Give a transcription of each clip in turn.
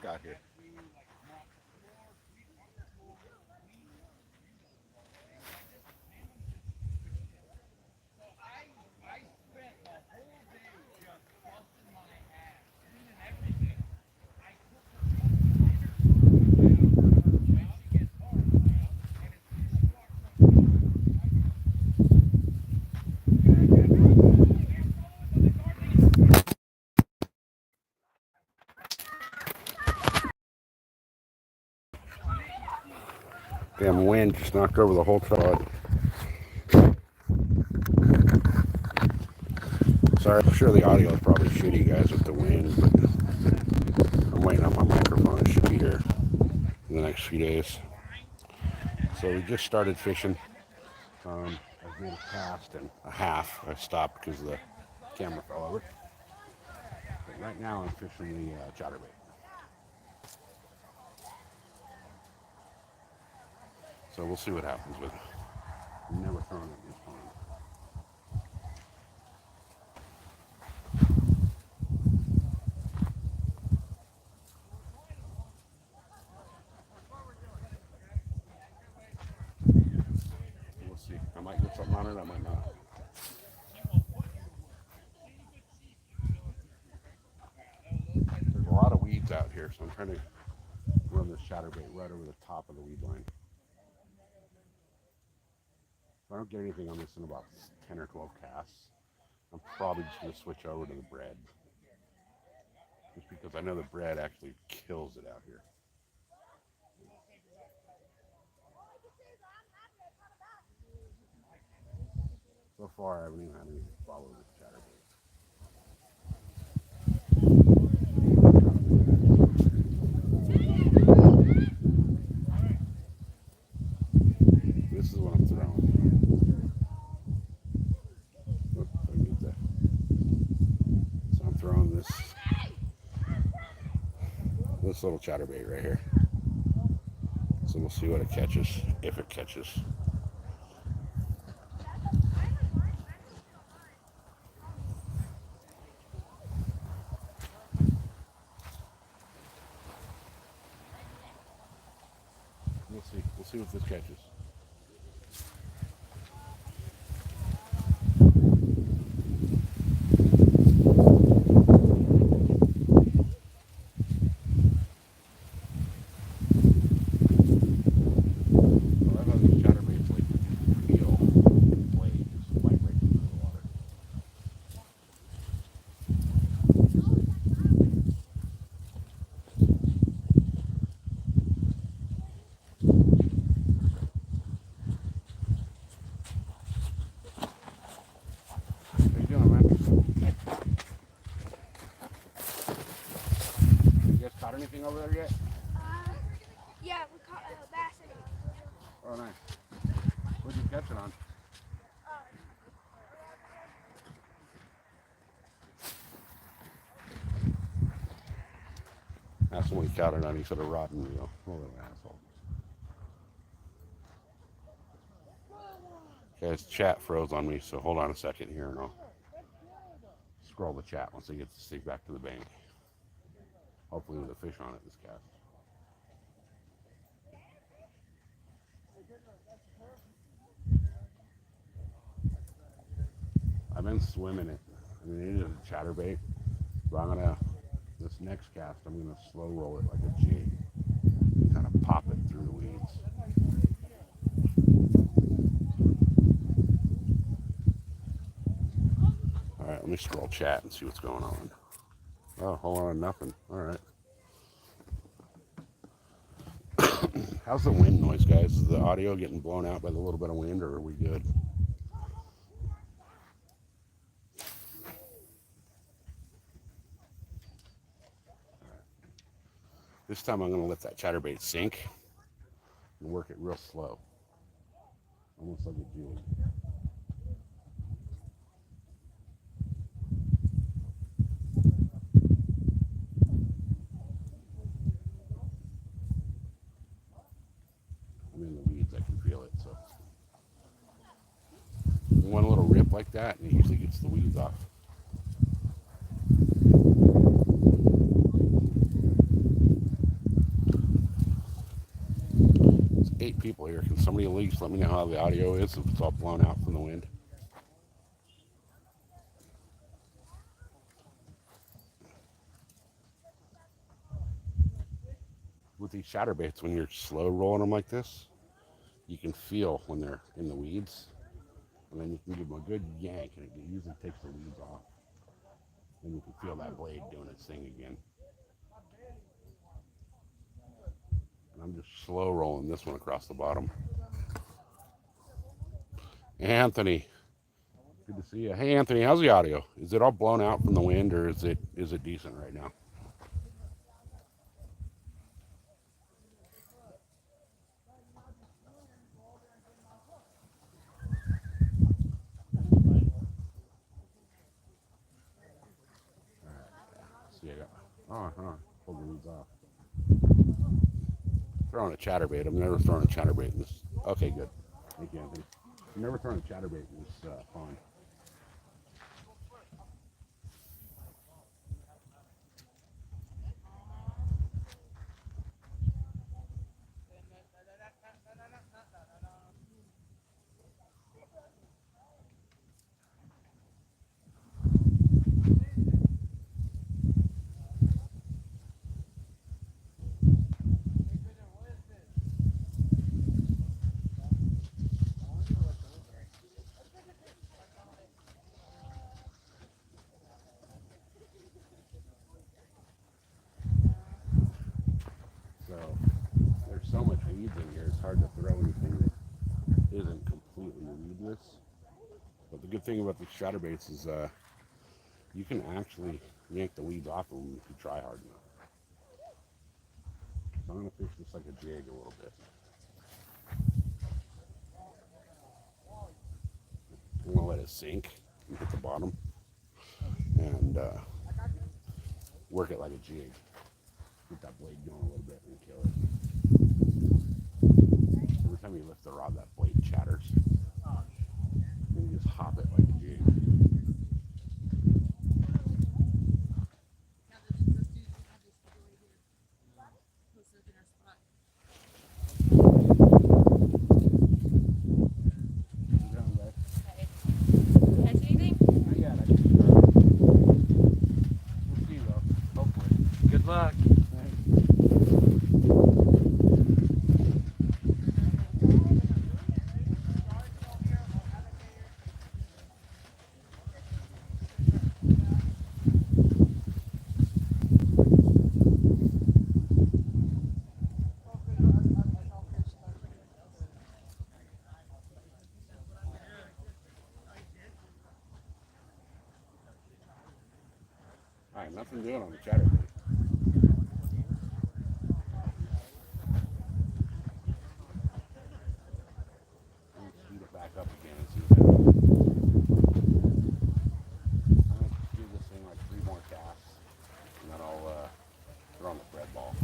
got here? Damn wind just knocked over the whole tripod. Sorry, I'm sure the audio is probably shitty, guys, with the wind, but I'm waiting on my microphone. It should be here in the next few days. So we just started fishing. I've made a cast and a half. I stopped because the camera fell over. But right now I'm fishing the chatterbait. So we'll see what happens with it. I've never thrown it this pond. We'll see. I might get something on it, I might not. There's a lot of weeds out here, so I'm trying to run this chatterbait right over the top of the weed line. If I don't get anything on this in about 10 or 12 casts, I'm probably just going to switch over to the bread. Just because I know the bread actually kills it out here. So far, I haven't even had anything follow this chatterbait. This is what I'm throwing. Oops, I need that. So I'm throwing this little chatterbait right here. So we'll see what it catches, if it catches. We'll see what this catches. Anything over there yet? Yeah, we caught a bass in it. Oh, nice. What'd you catch it on? That's the one he caught it on. He said a rotten reel. Oh, little asshole. Okay, his chat froze on me, so hold on a second here and I'll scroll the chat once I get this thing back to the bank. Hopefully with a fish on it this cast. I've been swimming it. I mean, it is a chatterbait, but this next cast, I'm gonna slow roll it like a jig and kind of pop it through the weeds. All right, let me scroll chat and see what's going on. Oh, hold on, nothing. All right. How's the wind noise, guys? Is the audio getting blown out by the little bit of wind, or are we good? This time I'm going to let that chatterbait sink and work it real slow. Almost like a jig. I'm in the weeds, I can feel it. So one little rip like that and it usually gets the weeds off. somebody at least let me know how the audio is if it's all blown out from the wind. With these chatterbaits, when you're slow rolling them like this, you can feel when they're in the weeds, and then you can give them a good yank, and it usually takes the weeds off. And you can feel that blade doing its thing again. And I'm just slow rolling this one across the bottom. Anthony, good to see you. Hey Anthony, how's the audio? Is it all blown out from the wind, or is it decent right now? See, I got pull the weeds off. Throwing a chatterbait. I've never thrown a chatterbait in this. Okay, good. Thank you, Anthony. I've never thrown a chatterbait in this pond. So there's so much weeds in here, it's hard to throw anything that isn't completely weedless. But the good thing about these chatterbaits is you can actually yank the weeds off of them if you try hard enough. So I'm going to fish this like a jig a little bit. I'm going to let it sink and hit the bottom and work it like a jig. Get that blade going a little bit and kill it. Every time you lift the rod, that blade chatters. And you just hop it like a jig. Good luck. All right, nothing doing on the chatterbait. Let's speed it back up again and see what happens. I'm going to do this thing like 3 more casts, and then I'll throw on the thread ball.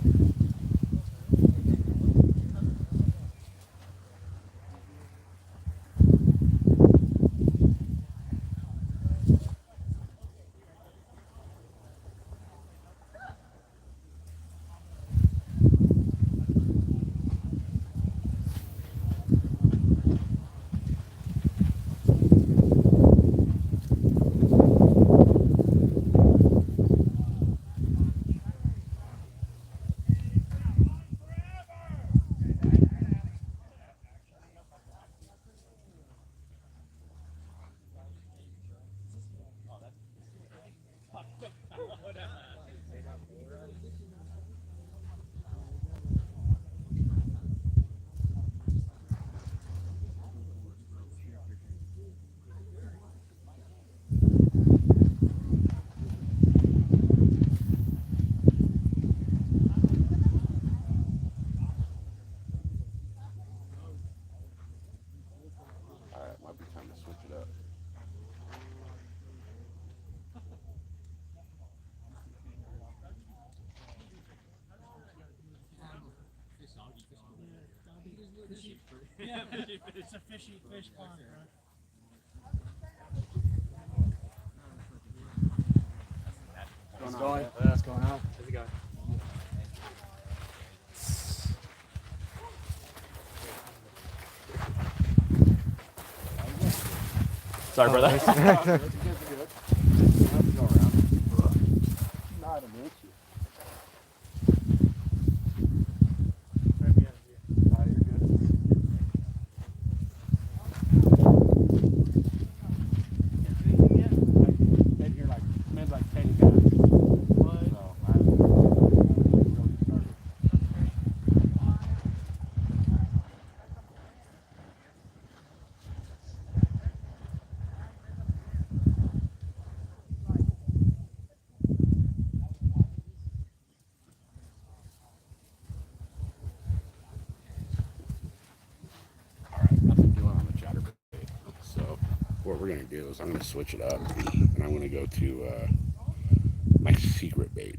All right, might be time to switch it up. Yeah, it's a fishy fish pond, right? What's It's going going. on? What's going on? How's it going? Sorry for that. That's good. I have to go around. Not an issue. Right behind you. Oh, you're good. Been here like maybe like 10 guys. What? So I haven't really started. Alright, nothing doing on the chatterbait. So what we're gonna do is I'm gonna switch it up and I'm gonna go to my secret bait.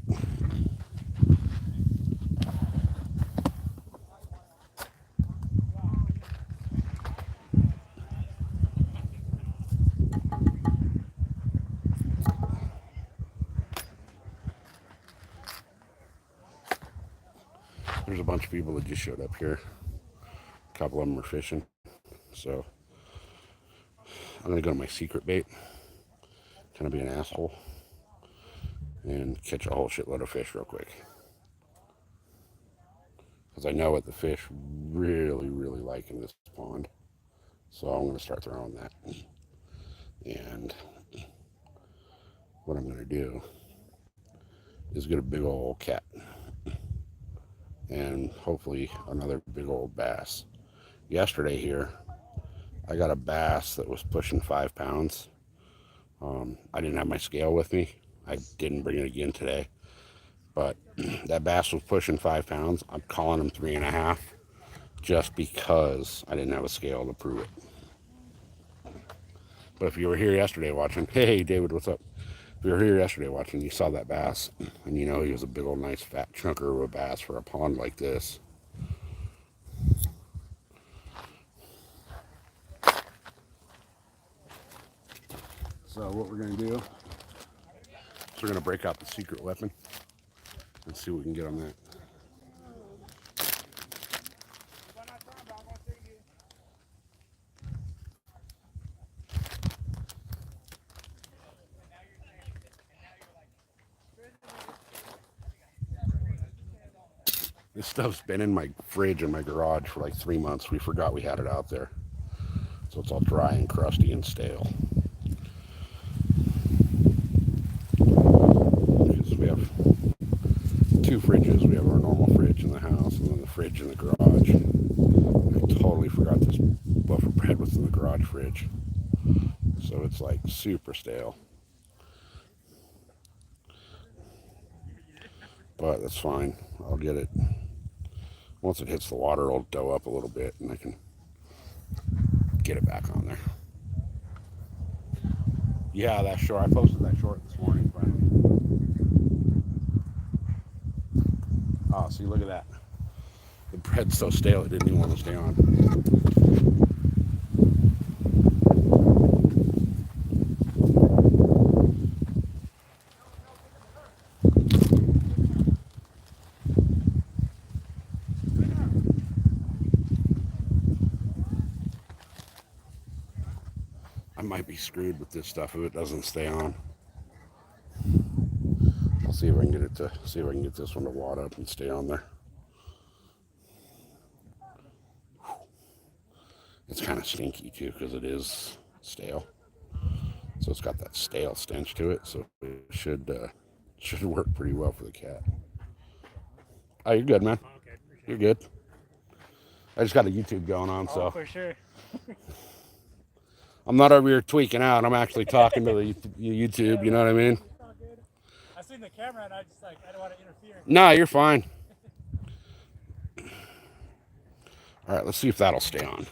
There's a bunch of people that just showed up here. A couple of them are fishing. So I'm gonna go to my secret bait, kind of be an asshole, and catch a whole shitload of fish real quick. Because I know what the fish really, really like in this pond. So I'm gonna start throwing that. And what I'm gonna do is get a big old cat. And hopefully another big old bass. Yesterday here, I got a bass that was pushing 5 pounds. I didn't have my scale with me. I didn't bring it again today. But that bass was pushing 5 pounds. I'm calling him 3.5 just because I didn't have a scale to prove it. But if you were here yesterday watching, hey David, what's up? If you were here yesterday watching, you saw that bass, and you know he was a big old nice fat chunker of a bass for a pond like this. So what we're gonna do is we're gonna break out the secret weapon and see what we can get on that. This stuff's been in my fridge in my garage for like 3 months. We forgot we had it out there. So it's all dry and crusty and stale. Because we have 2 fridges. We have our normal fridge in the house and then the fridge in the garage. I totally forgot this buffer bread was in the garage fridge. So it's like super stale. But that's fine. I'll get it. Once it hits the water, it'll dough up a little bit and I can get it back on there. Yeah, that short. I posted that short this morning finally. Oh, see, look at that. The bread's so stale it didn't even want to stay on. I might be screwed with this stuff if it doesn't stay on. I'll see if I can get it to see if I can get this one to wad up and stay on there. It's kind of stinky too because it is stale. So it's got that stale stench to it. So it should work pretty well for the cat. Oh, you're good, man. Okay, appreciate You're good. I just got a YouTube going on, it. so Oh, for sure. I'm not over here tweaking out. I'm actually talking to the YouTube. You know what I mean? It's all good. I seen the camera and I just like, I don't want to interfere. No, you're fine. All right, let's see if that'll stay on.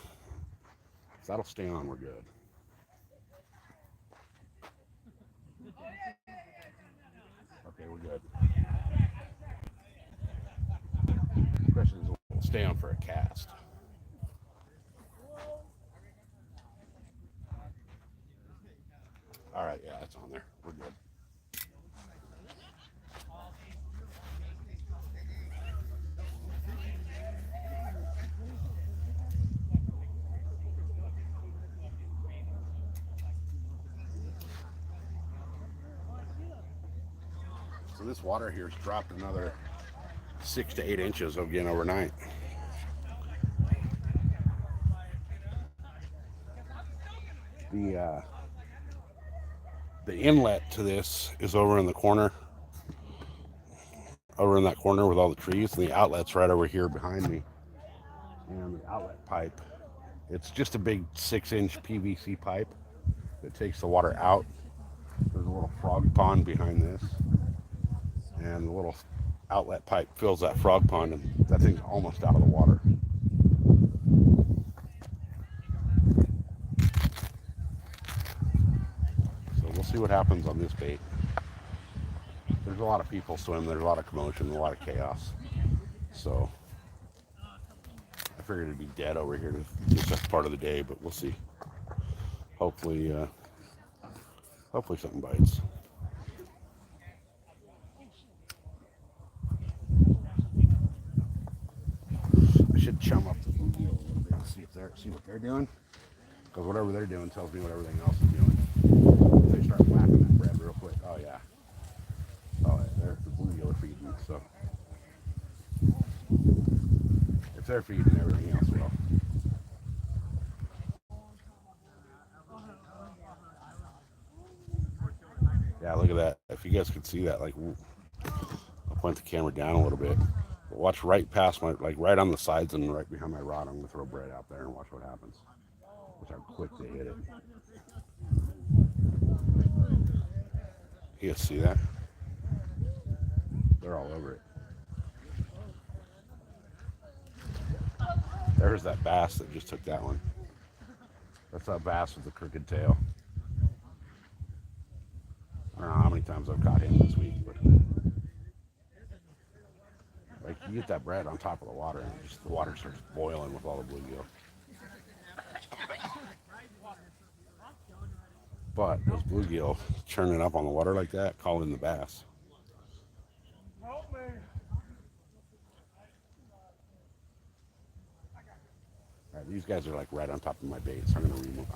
If that'll stay on, we're good. Okay, we're good. The question is, will it stay on for a cast? All right, yeah, it's on there. We're good. So this water here's dropped another 6 to 8 inches again overnight. The uh, the inlet to this is over in the corner, over in that corner with all the trees, and the outlet's right over here behind me. And the outlet pipe, it's just a big 6-inch PVC pipe that takes the water out. There's a little frog pond behind this, and the little outlet pipe fills that frog pond, and that thing's almost out of the water. So we'll see what happens on this bait. There's a lot of people swimming, there's a lot of commotion, a lot of chaos. So I figured it'd be dead over here to just that part of the day, but we'll see. Hopefully, hopefully something bites. I should chum up the boogie a little bit and see what they're doing, because whatever they're doing tells me what everything else is doing. If they start whacking that bread real quick, oh yeah, they're the boogie are feeding. So if they're feeding, everything else will. Yeah, look at that. If you guys could see that, like, I'll point the camera down a little bit. But watch right past my, like right on the sides and right behind my rod. I'm gonna throw bread out there and watch what happens. Watch how quick they hit it. You guys see that? They're all over it. There's that bass that just took that one. That's that bass with the crooked tail. I don't know how many times I've caught him this week, but like you get that bread on top of the water and just the water starts boiling with all the bluegill. But those bluegill churning up on the water like that, call in the bass. Help me. All right, these guys are like right on top of my bait, so I'm gonna remove it.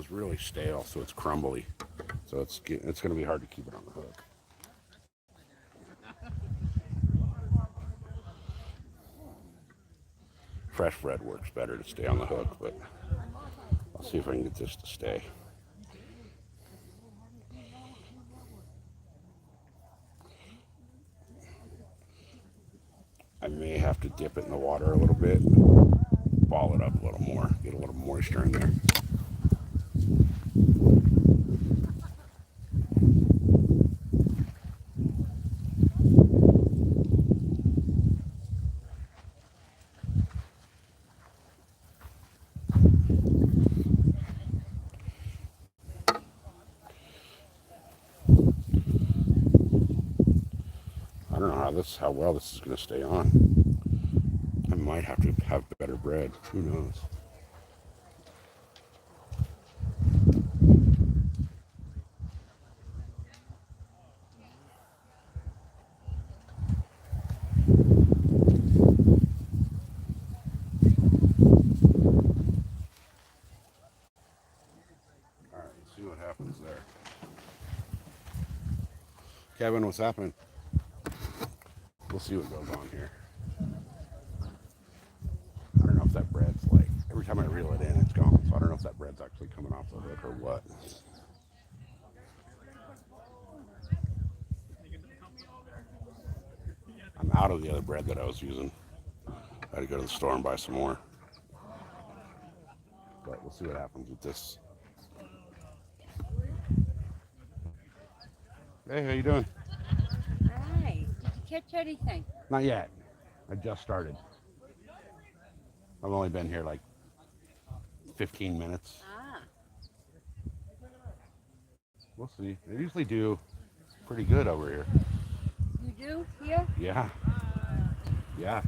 Really stale, so it's crumbly, so it's going to be hard to keep it on the hook. Fresh bread works better to stay on the hook, but I'll see if I can get this to stay. I may have to dip it in the water a little bit, ball it up a little more, get a little moisture in there. I don't know how well this is going to stay on. I might have to have better bread. Who knows? All right, let's see what happens there. Kevin, what's happening? We'll see what goes on here. I don't know if that bread's like, every time I reel it in, it's gone. So I don't know if that bread's actually coming off the hook or what. I'm out of the other bread that I was using. I had to go to the store and buy some more. But we'll see what happens with this. Hey, how you doing? Hi. Did you catch anything? Not yet. I just started. I've only been here like 15 minutes. Ah. We'll see. They usually do pretty good over here. You do here? Yeah. Yeah.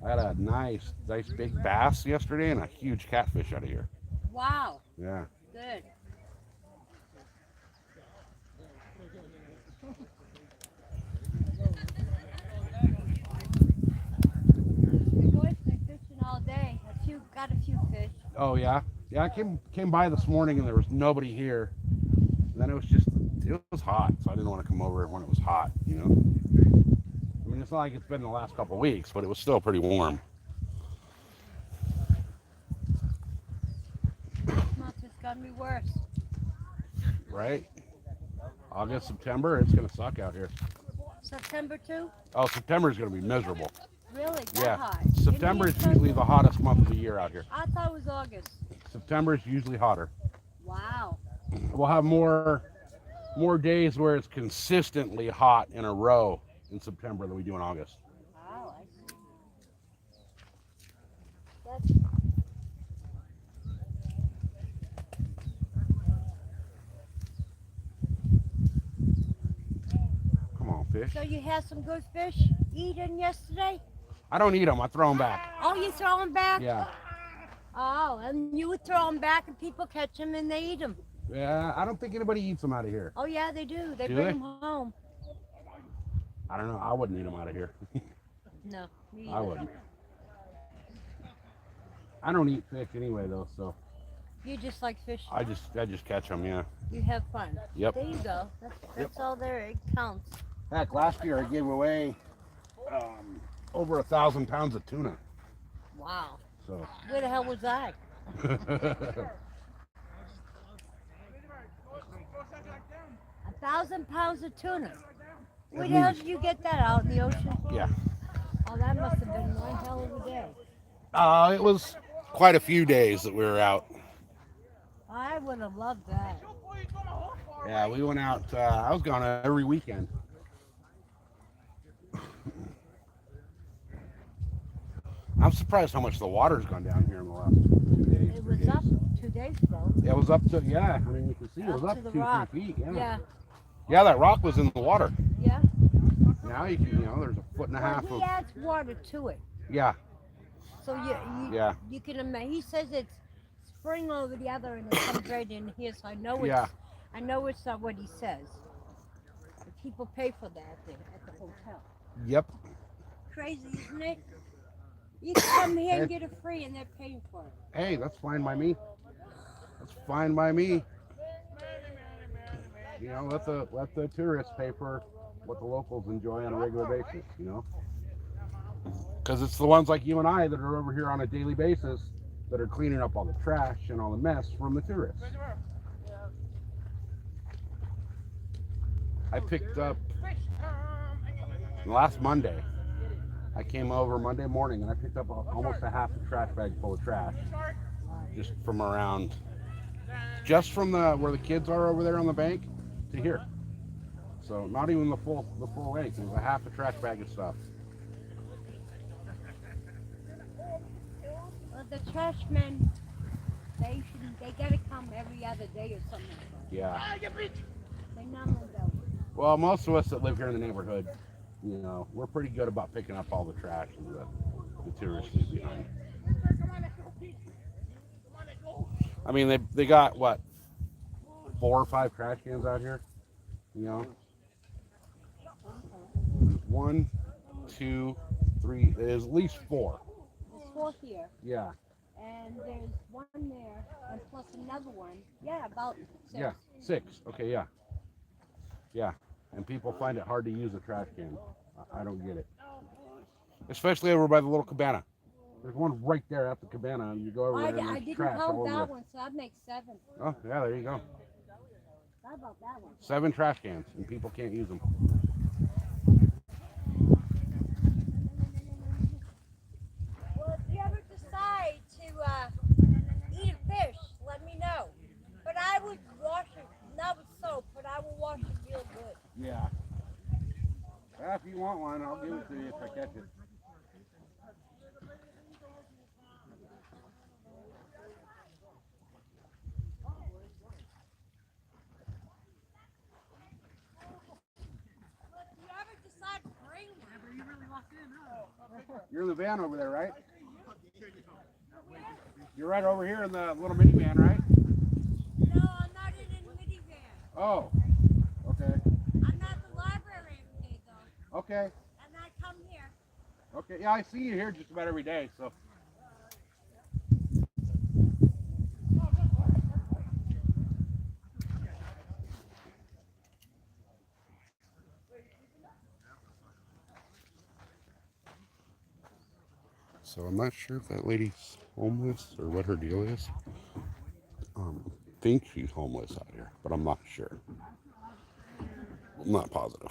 I had a nice big bass yesterday and a huge catfish out of here. Wow. Yeah. Good. The boys been fishing all day. Got a few fish. Oh yeah. Yeah, I came by this morning and there was nobody here. And then it was hot, so I didn't want to come over when it was hot, you know. I mean, it's not like it's been the last couple of weeks, but it was still pretty warm. Next month it's gonna be worse. Right? August, September, it's gonna suck out here. September too? Oh, September is gonna be miserable. Really? That Yeah. hot? September is usually the hottest month of the year out here. I thought it was August. September is usually hotter. Wow. We'll have more days where it's consistently hot in a row in September than we do in August. Wow, I see. That's Come on, fish. So you had some good fish eaten yesterday? I don't eat them. I throw them back. Oh, you throw them back? Yeah. Oh, and you would throw them back and people catch them and they eat them. Yeah. I don't think anybody eats them out of here. Oh, yeah, they do. They Do bring they? them home. I don't know. I wouldn't eat them out of here. No, me I either. wouldn't. I don't eat fish anyway, though, so You just like fishing. I just catch them. Yeah. You have fun. Yep. There you go. That's all there. It counts. Heck, last year I gave away over 1,000 pounds of tuna. Wow. So. Where the hell was I? 1,000 pounds of tuna. Where the hell did you get that out in the ocean? Yeah. Oh, that must have been one hell of a day. It was quite a few days that we were out. I would have loved that. Yeah, we went out. I was gone every weekend. I'm surprised how much the water's gone down here in the last 2 days. It 3 was days. up 2 days ago. It was up to, yeah. I mean, you can see it was Up up to the 2, rock. 3 feet. Yeah. Yeah. Yeah, that rock was in the water. Yeah. Now you can, there's a foot and a Well, half he of. adds water to it. Yeah. So Yeah. you can imagine. He says it's spring over the other and it comes right in here. So I know it's Yeah. I know it's not what he says. But people pay for that at the hotel. Yep. Crazy, isn't it? You can come here and get it free and they're paying for it. Hey, that's fine by me. That's fine by me. Let the tourists pay for what the locals enjoy on a regular basis. Because it's the ones like you and I that are over here on a daily basis that are cleaning up all the trash and all the mess from the tourists. I picked up last Monday. I came over Monday morning and I picked up almost a half a trash bag full of trash, just from around, just from where the kids are over there on the bank to here. So not even the full length. It was a half a trash bag of stuff. Well, the trash men, they gotta come every other day or something like that. Yeah. They normally don't. Well, most of us that live here in the neighborhood, we're pretty good about picking up all the trash and the tourists leave behind. I mean, they got what, 4 or 5 trash cans out here. There's 1, 2, 3. There's at least 4. There's 4 here, Yeah. and there's 1 there, and plus another one. Yeah, about 6. Yeah. 6. Okay. Yeah. Yeah. And people find it hard to use a trash can. I don't get it. Especially over by the little cabana. There's one right there at the cabana, and you go over there and I there's didn't trash all count over that there. one, so I'd make 7. Oh, yeah, there you go. How about that one? 7 trash cans, and people can't use them. Well, if you ever decide to eat a fish, let me know. But I would wash it, not with soap, but I will wash it real good. Yeah. If you want one, I'll give it to you if I catch it. If you ever decide to bring one, You really locked in, huh? You're in the van over there, right? You're right over here in the little minivan, right? No, I'm not in a minivan. Oh, okay. I'm at the library every day, though. Okay. And I come here. Okay. Yeah, I see you here just about every day, so. So I'm not sure if that lady's homeless or what her deal is. Think she's homeless out here, but I'm not sure. I'm not positive.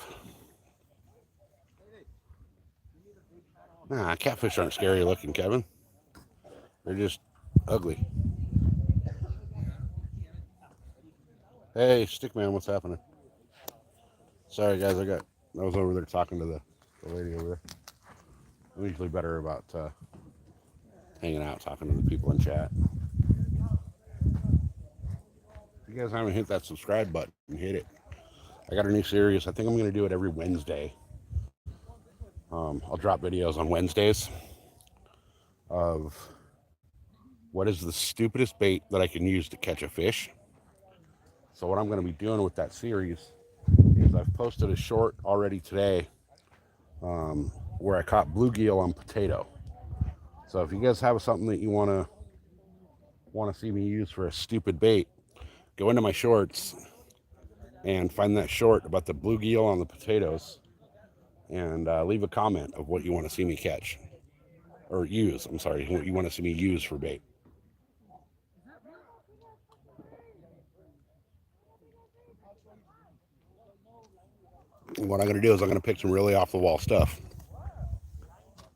Nah, catfish aren't scary looking, Kevin. They're just ugly. Hey, Stickman, what's happening? Sorry, guys, I was over there talking to the lady over there. I'm usually better about hanging out, talking to the people in chat. If you guys haven't hit that subscribe button, hit it. I got a new series. I think I'm going to do it every Wednesday. I'll drop videos on Wednesdays of what is the stupidest bait that I can use to catch a fish. So what I'm going to be doing with that series is I've posted a short already today where I caught bluegill on potato. So if you guys have something that you want to see me use for a stupid bait, go into my shorts and find that short about the bluegill on the potatoes and leave a comment of what you want to see me catch or use. I'm sorry, what you want to see me use for bait. And what I'm going to do is I'm going to pick some really off the wall stuff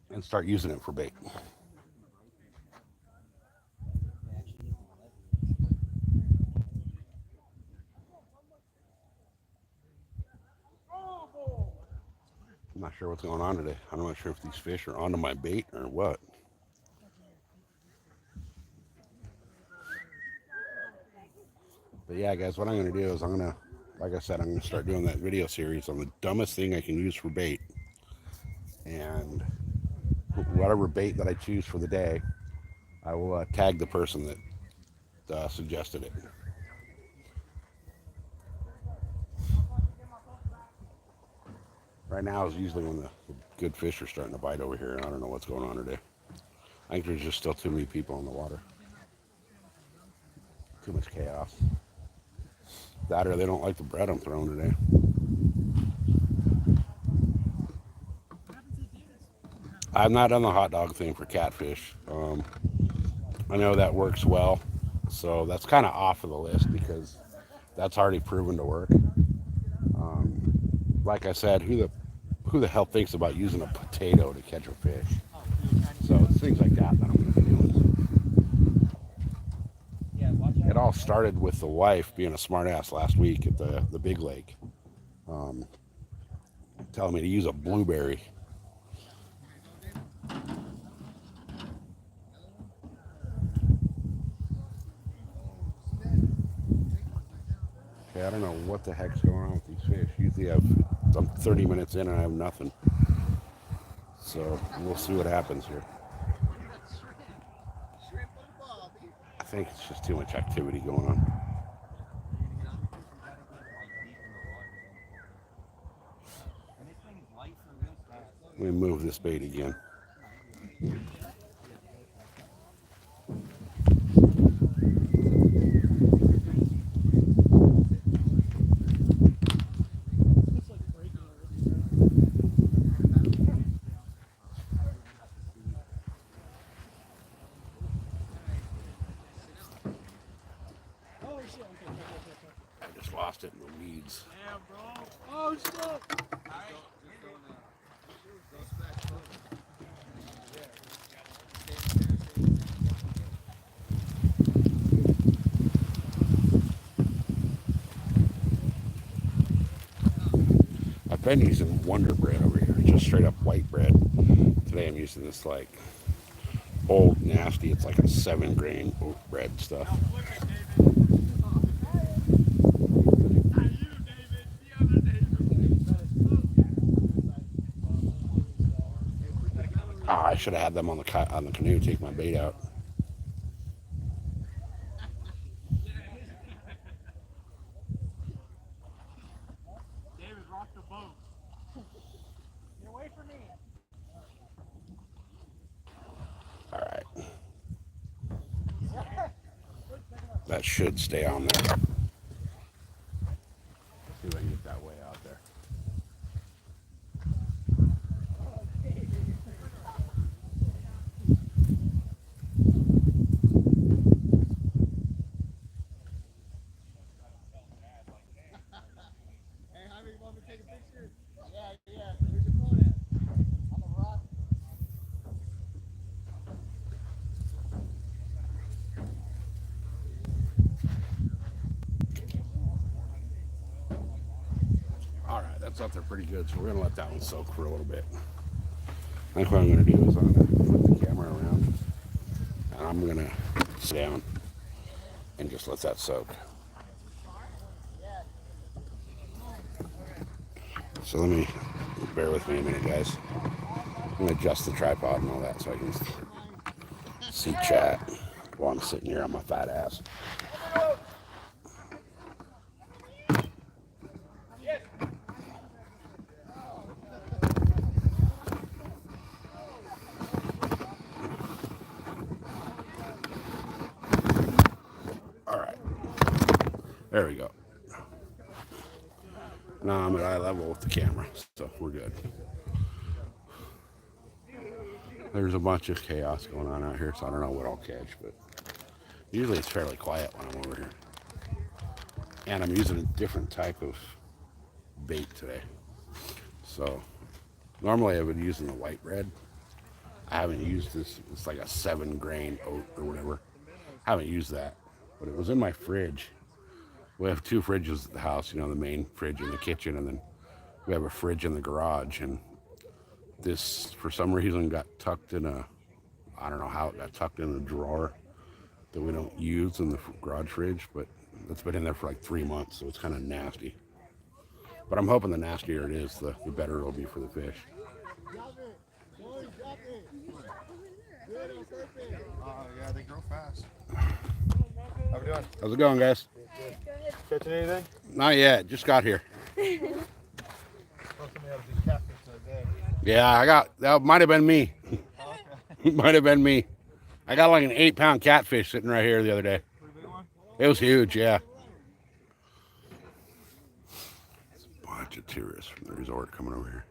and start using it for bait. I'm not sure what's going on today. I'm not sure if these fish are onto my bait or what. But yeah, guys, what I'm going to do is like I said, I'm going to start doing that video series on the dumbest thing I can use for bait. And whatever bait that I choose for the day, I will tag the person that suggested it. Right now is usually when the good fish are starting to bite over here, and I don't know what's going on today. I think there's just still too many people in the water. Too much chaos. That or they don't like the bread I'm throwing today. I've not done the hot dog thing for catfish. I know that works well, so that's kind of off of the list because that's already proven to work. Like I said, who the hell thinks about using a potato to catch a fish? So it's things like that I'm going to be doing. It all started with the wife being a smartass last week at the big lake, telling me to use a blueberry. Okay, I don't know what the heck's going on with these fish. Usually I'm 30 minutes in and I have nothing. So we'll see what happens here. I think it's just too much activity going on. Let me move this bait again. I just lost it in the weeds. Damn, bro. Oh, shit. I've been using Wonder Bread over here, just straight up white bread. Today I'm using this like old nasty, it's like a 7-grain oat bread stuff. Ah, should have had them on the canoe take my bait out. David, rock the boat. Get away from me. All right. That should stay on there. See if I can get that way out there. Hey, Jaime, you want me to take a picture? Yeah. Where's your phone at? On the rock. All right, that's out there pretty good, so we're gonna let that one soak for a little bit. I think what I'm gonna do is I'm gonna flip the camera around, and I'm gonna sit down and just let that soak. So let me, bear with me a minute, guys. I'm gonna adjust the tripod and all that so I can see chat while I'm sitting here on my fat ass. All right, there we go. Now I'm at eye level with the camera, so we're good. There's a bunch of chaos going on out here, so I don't know what I'll catch, but usually it's fairly quiet when I'm over here. And I'm using a different type of bait today. So normally I would use the white bread. I haven't used this. It's like a 7-grain oat or whatever. I haven't used that, but it was in my fridge. We have 2 fridges at the house, you know, the main fridge in the kitchen, and then we have a fridge in the garage. And this, for some reason, got tucked in a, I don't know how it got tucked in a drawer that we don't use in the garage fridge, but it's been in there for like 3 months, so it's kind of nasty. But I'm hoping the nastier it is, the better it'll be for the fish. Yeah, they grow fast. How we doing? How's it going, guys? Catching anything? Not yet. Just got here. Supposed to have these catfish today. Yeah, that might have been me. Might have been me. I got like an 8-pound catfish sitting right here the other day. It was huge, yeah. There's a bunch of tourists from the resort coming over here.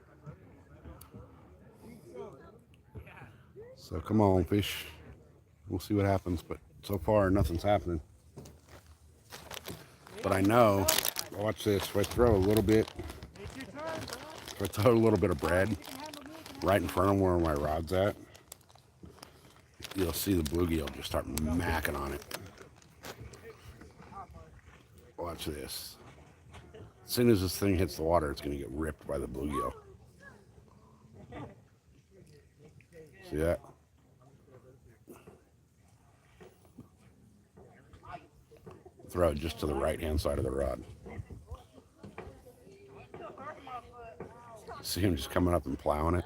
So come on, fish. We'll see what happens, but so far nothing's happening. But I know, watch this, if I throw a little bit of bread right in front of where my rod's at, you'll see the bluegill just start macking on it. Watch this. As soon as this thing hits the water, it's going to get ripped by the bluegill. See that? Throw it just to the right-hand side of the rod. See him just coming up and plowing it?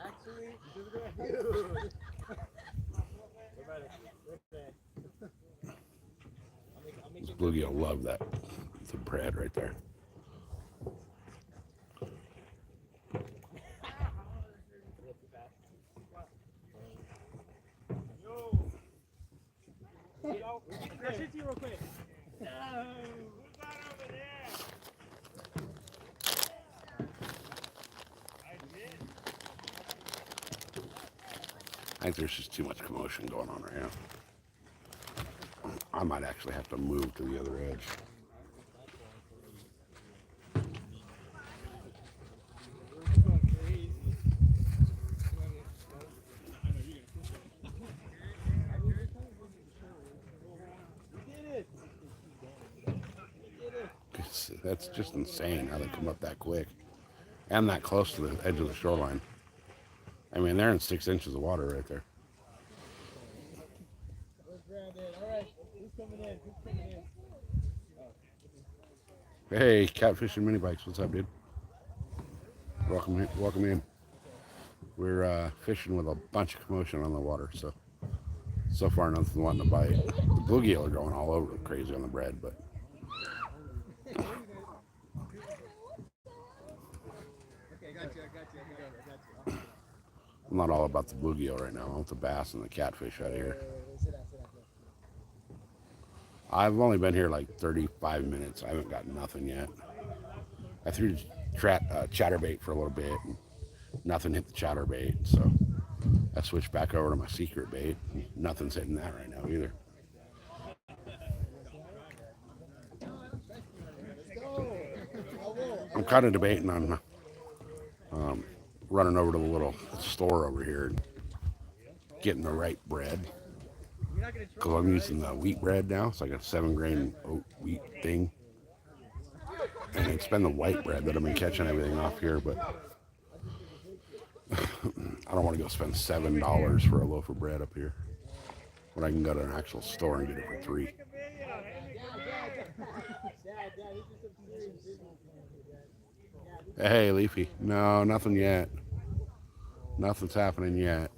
This bluegill love that. The bread right there. I think there's just too much commotion going on right now. I might actually have to move to the other edge. That's just insane how they come up that quick and that close to the edge of the shoreline. I mean, they're in 6 inches of water right there. Hey, Catfish and Mini Bikes, what's up, dude? Welcome in. We're fishing with a bunch of commotion on the water, so far nothing's wanting to bite. The bluegill are going all over crazy on the bread, but I'm not all about the bluegill right now. I want the bass and the catfish out of here. I've only been here like 35 minutes. I haven't got nothing yet. I threw chatterbait for a little bit, and nothing hit the chatterbait, so I switched back over to my secret bait. Nothing's hitting that right now either. I'm kind of debating on running over to the little store over here and getting the right bread, because I'm using the wheat bread now. It's like a 7-grain oat wheat thing, and it's been the white bread that I've been catching everything off here, but I don't want to go spend $7 for a loaf of bread up here when I can go to an actual store and get it for $3. Hey, Leafy. No, nothing yet. Nothing's happening yet.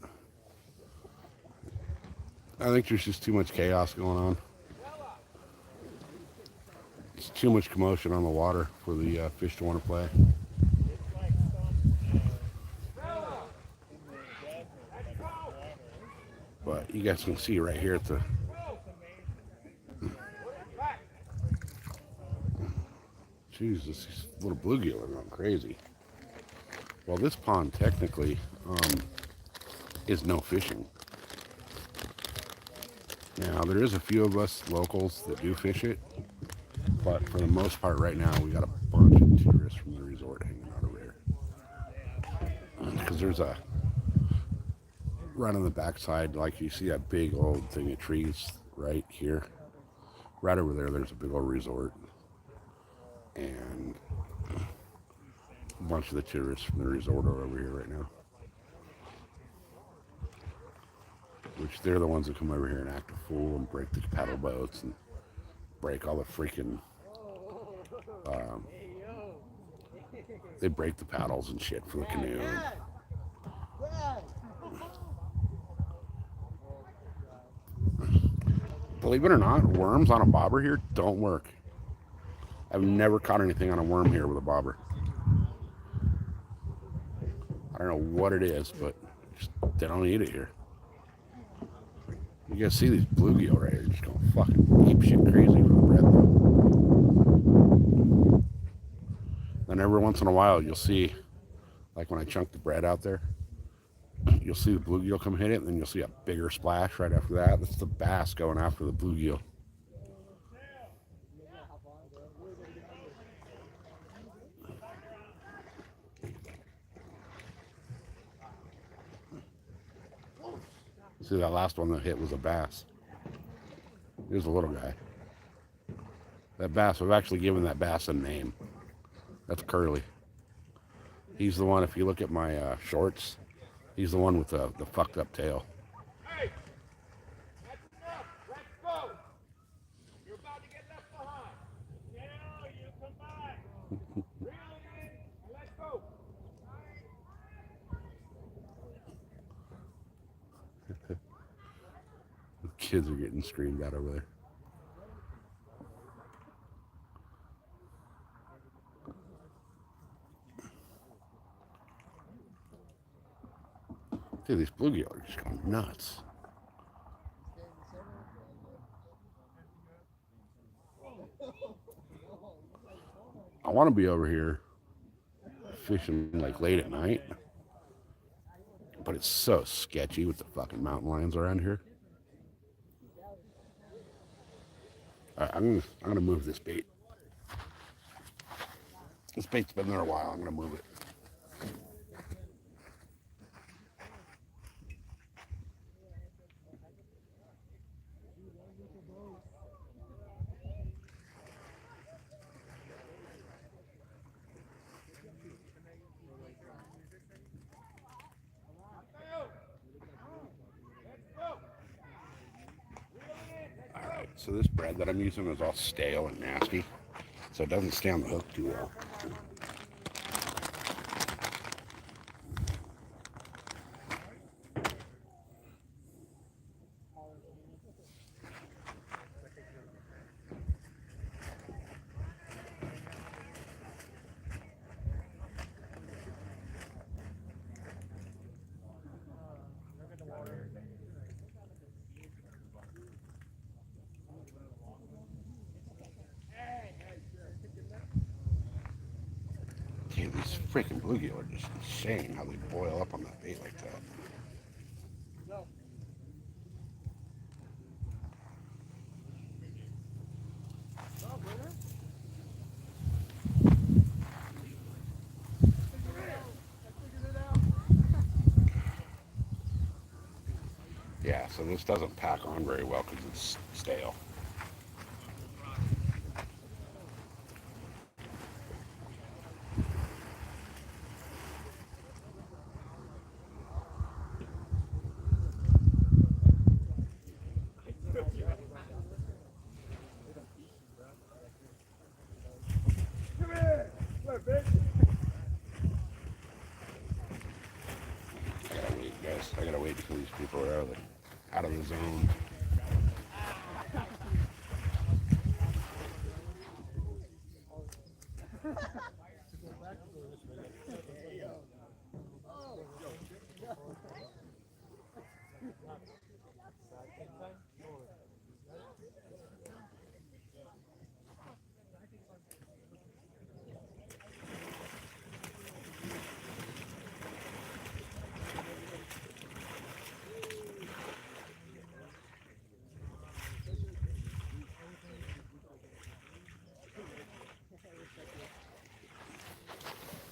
I think there's just too much chaos going on. It's too much commotion on the water for the fish to want to play. But you guys can see right here at the Jesus, these little bluegill are going crazy. Well, this pond technically is no fishing. Now, there is a few of us locals that do fish it, but for the most part right now, we got a bunch of tourists from the resort hanging out over here. Because there's a, right on the backside, like you see that big old thing of trees right here. Right over there, there's a big old resort. And a bunch of the tourists from the resort are over here right now. Which they're the ones that come over here and act a fool and break the paddle boats and break all the freaking they break the paddles and shit for the canoe. Believe it or not, worms on a bobber here don't work. I've never caught anything on a worm here with a bobber. I don't know what it is, but just, they don't eat it here. You guys see these bluegill right here, just going fucking ape shit crazy for the bread though. And every once in a while you'll see, like when I chunk the bread out there, you'll see the bluegill come hit it, and then you'll see a bigger splash right after that. That's the bass going after the bluegill. See, that last one that hit was a bass. Here's a little guy. That bass, we've actually given that bass a name. That's Curly. He's the one, if you look at my shorts, he's the one with the fucked up tail. Hey! That's enough! Let's go! You're about to get left behind. Now you come back. Reel it in and let's go. The kids are getting screamed at over there. Dude, these bluegill are just going nuts. I want to be over here fishing like late at night, but it's so sketchy with the fucking mountain lions around here. All right, I'm gonna move this bait. This bait's been there a while. I'm gonna move it. So this bread that I'm using is all stale and nasty, so it doesn't stay on the hook too well. these freaking bluegill are just insane how they boil up on that bait like that. Yeah, so this doesn't pack on very well because it's stale. I gotta wait, guys. I gotta wait until these people are out of the zone.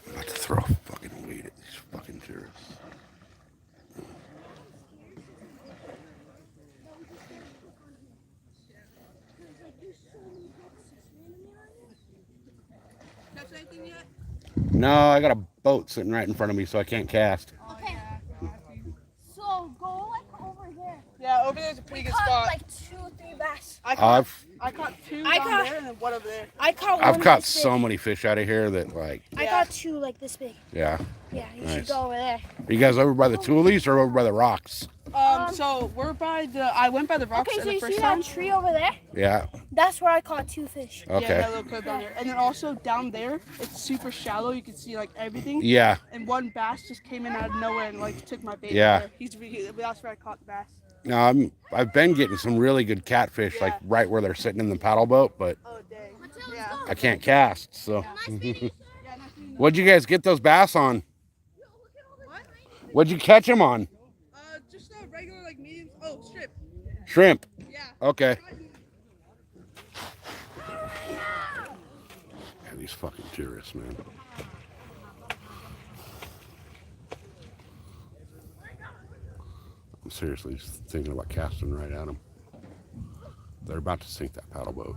I'm about to throw a fucking weight at these fucking tourists. Catch anything yet? No, I got a boat sitting right in front of me, so I can't cast. Okay. So go like over there. Yeah, over there's a pretty good Caught spot. like 2 or 3 bass. I caught two I down caught- there and then one over there. I caught I've one caught this so big. many fish out of here that, like, I caught 2 like this big. yeah. Yeah, you Nice. should go over there. Are you guys over by the Toolies or over by the rocks? So we're by I went by the rocks Okay, so the you first see time. that tree over there? Yeah. That's where I caught 2 fish. Yeah, Okay. that little cliff down there. And then also down there, it's super shallow. You can see like everything. Yeah. And one bass just came in out of nowhere and like took my bait. Yeah. There. That's where I caught the bass. No, I've been getting some really good catfish, like right where they're sitting in the paddle boat, but Oh dang. Yeah. I can't cast. So, Yeah, nice meeting you. what'd you guys get those bass on? What? What'd you catch them on? Just a regular like medium. Oh, strip. Shrimp. Yeah. Okay. Yeah, these fucking tourists, man. I'm seriously thinking about casting right at them. They're about to sink that paddle boat.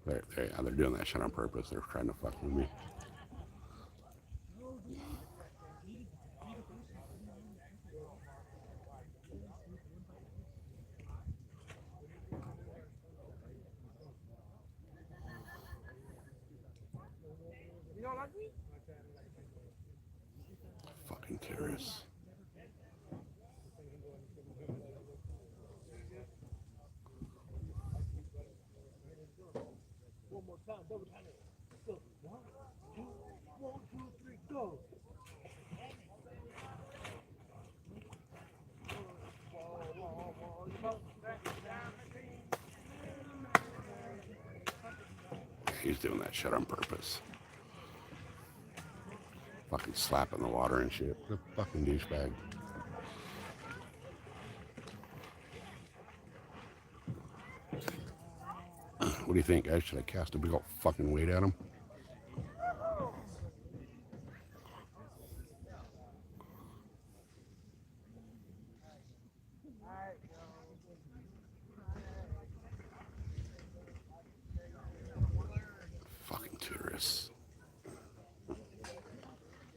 They're doing that shit on purpose. They're trying to fuck with me. Fucking terrorists. One more time, double time. Go. 1, 2, 1, 2, 3, go. He's doing that shit on purpose. Fucking slapping the water and shit. What a fucking douchebag. What do you think, guys? Should I cast a big old fucking weight at him? Fucking tourists.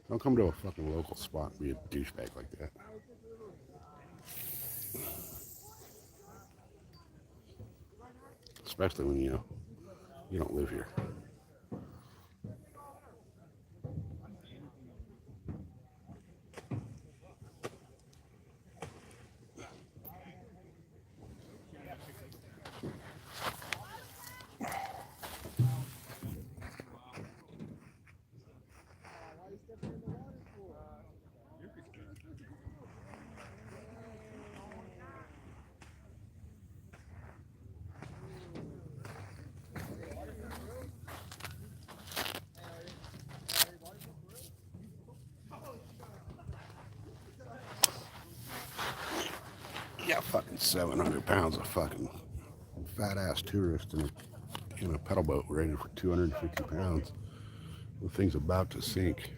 Don't come to a fucking local spot and be a douchebag like that. Especially when you don't live here. 700 pounds of fucking fat ass tourist in a pedal boat rated for 250 pounds. The thing's about to sink.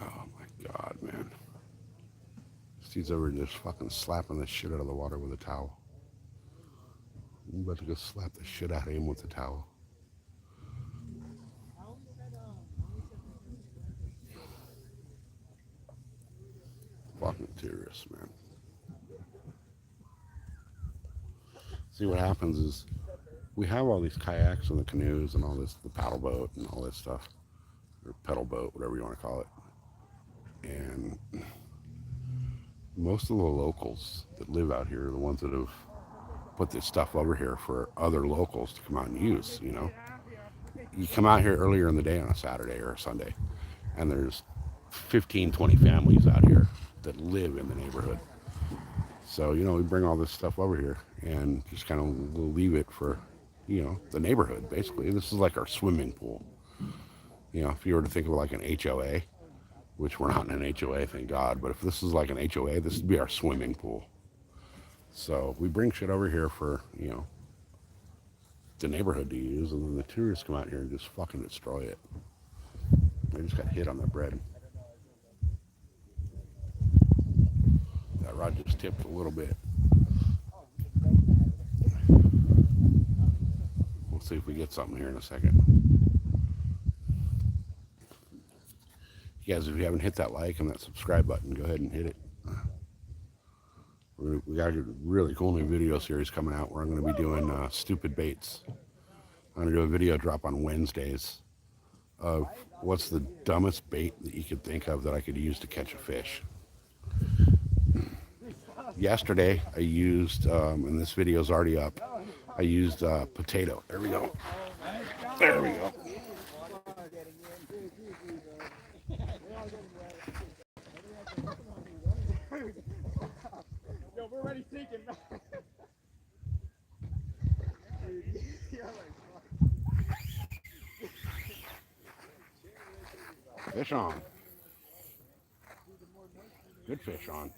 Oh my God, man. Steve's over just fucking slapping the shit out of the water with a towel. I'm about to go slap the shit out of him with the towel. Fucking tourists, man. See, what happens is we have all these kayaks and the canoes and all this, the paddle boat and all this stuff, or pedal boat, whatever you want to call it. And most of the locals that live out here are the ones that have put this stuff over here for other locals to come out and use, you know. You come out here earlier in the day on a Saturday or a Sunday, and there's 15, 20 families out here that live in the neighborhood. So, you know, we bring all this stuff over here and just kind of we'll leave it for, you know, the neighborhood, basically. This is like our swimming pool. You know, if you were to think of it like an HOA, which we're not in an HOA, thank God, but if this is like an HOA, this would be our swimming pool. So we bring shit over here for, you know, the neighborhood to use, and then the tourists come out here and just fucking destroy it. They just got hit on their bread. That rod just tipped a little bit. We'll see if we get something here in a second. You guys, if you haven't hit that like and that subscribe button, go ahead and hit it. We got a really cool new video series coming out where I'm going to be doing stupid baits. I'm going to do a video drop on Wednesdays of what's the dumbest bait that you could think of that I could use to catch a fish. Yesterday I used, and this video is already up, I used potato. There we go. There we go. Yo, we're already sinking. Fish on. Good fish on.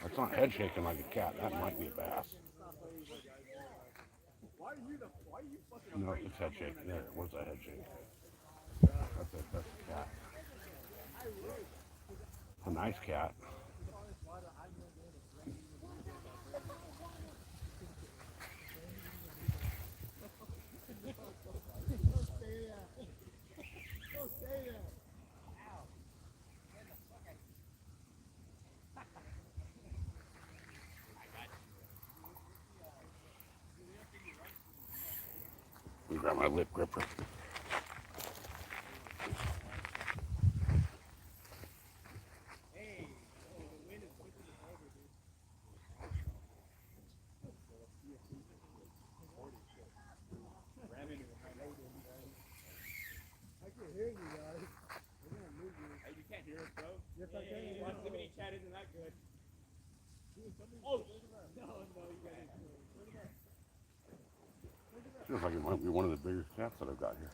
That's not head shaking like a cat. That might be a bass. No, it's head shaking. There, where's that head shaking? That's a cat. It's a nice cat. Let me grab my lip gripper. You can't hear us, bro. Yes, I can. Proximity chat isn't that good. Oh! No, you guys. Feels like it might be one of the bigger cats that I've got here.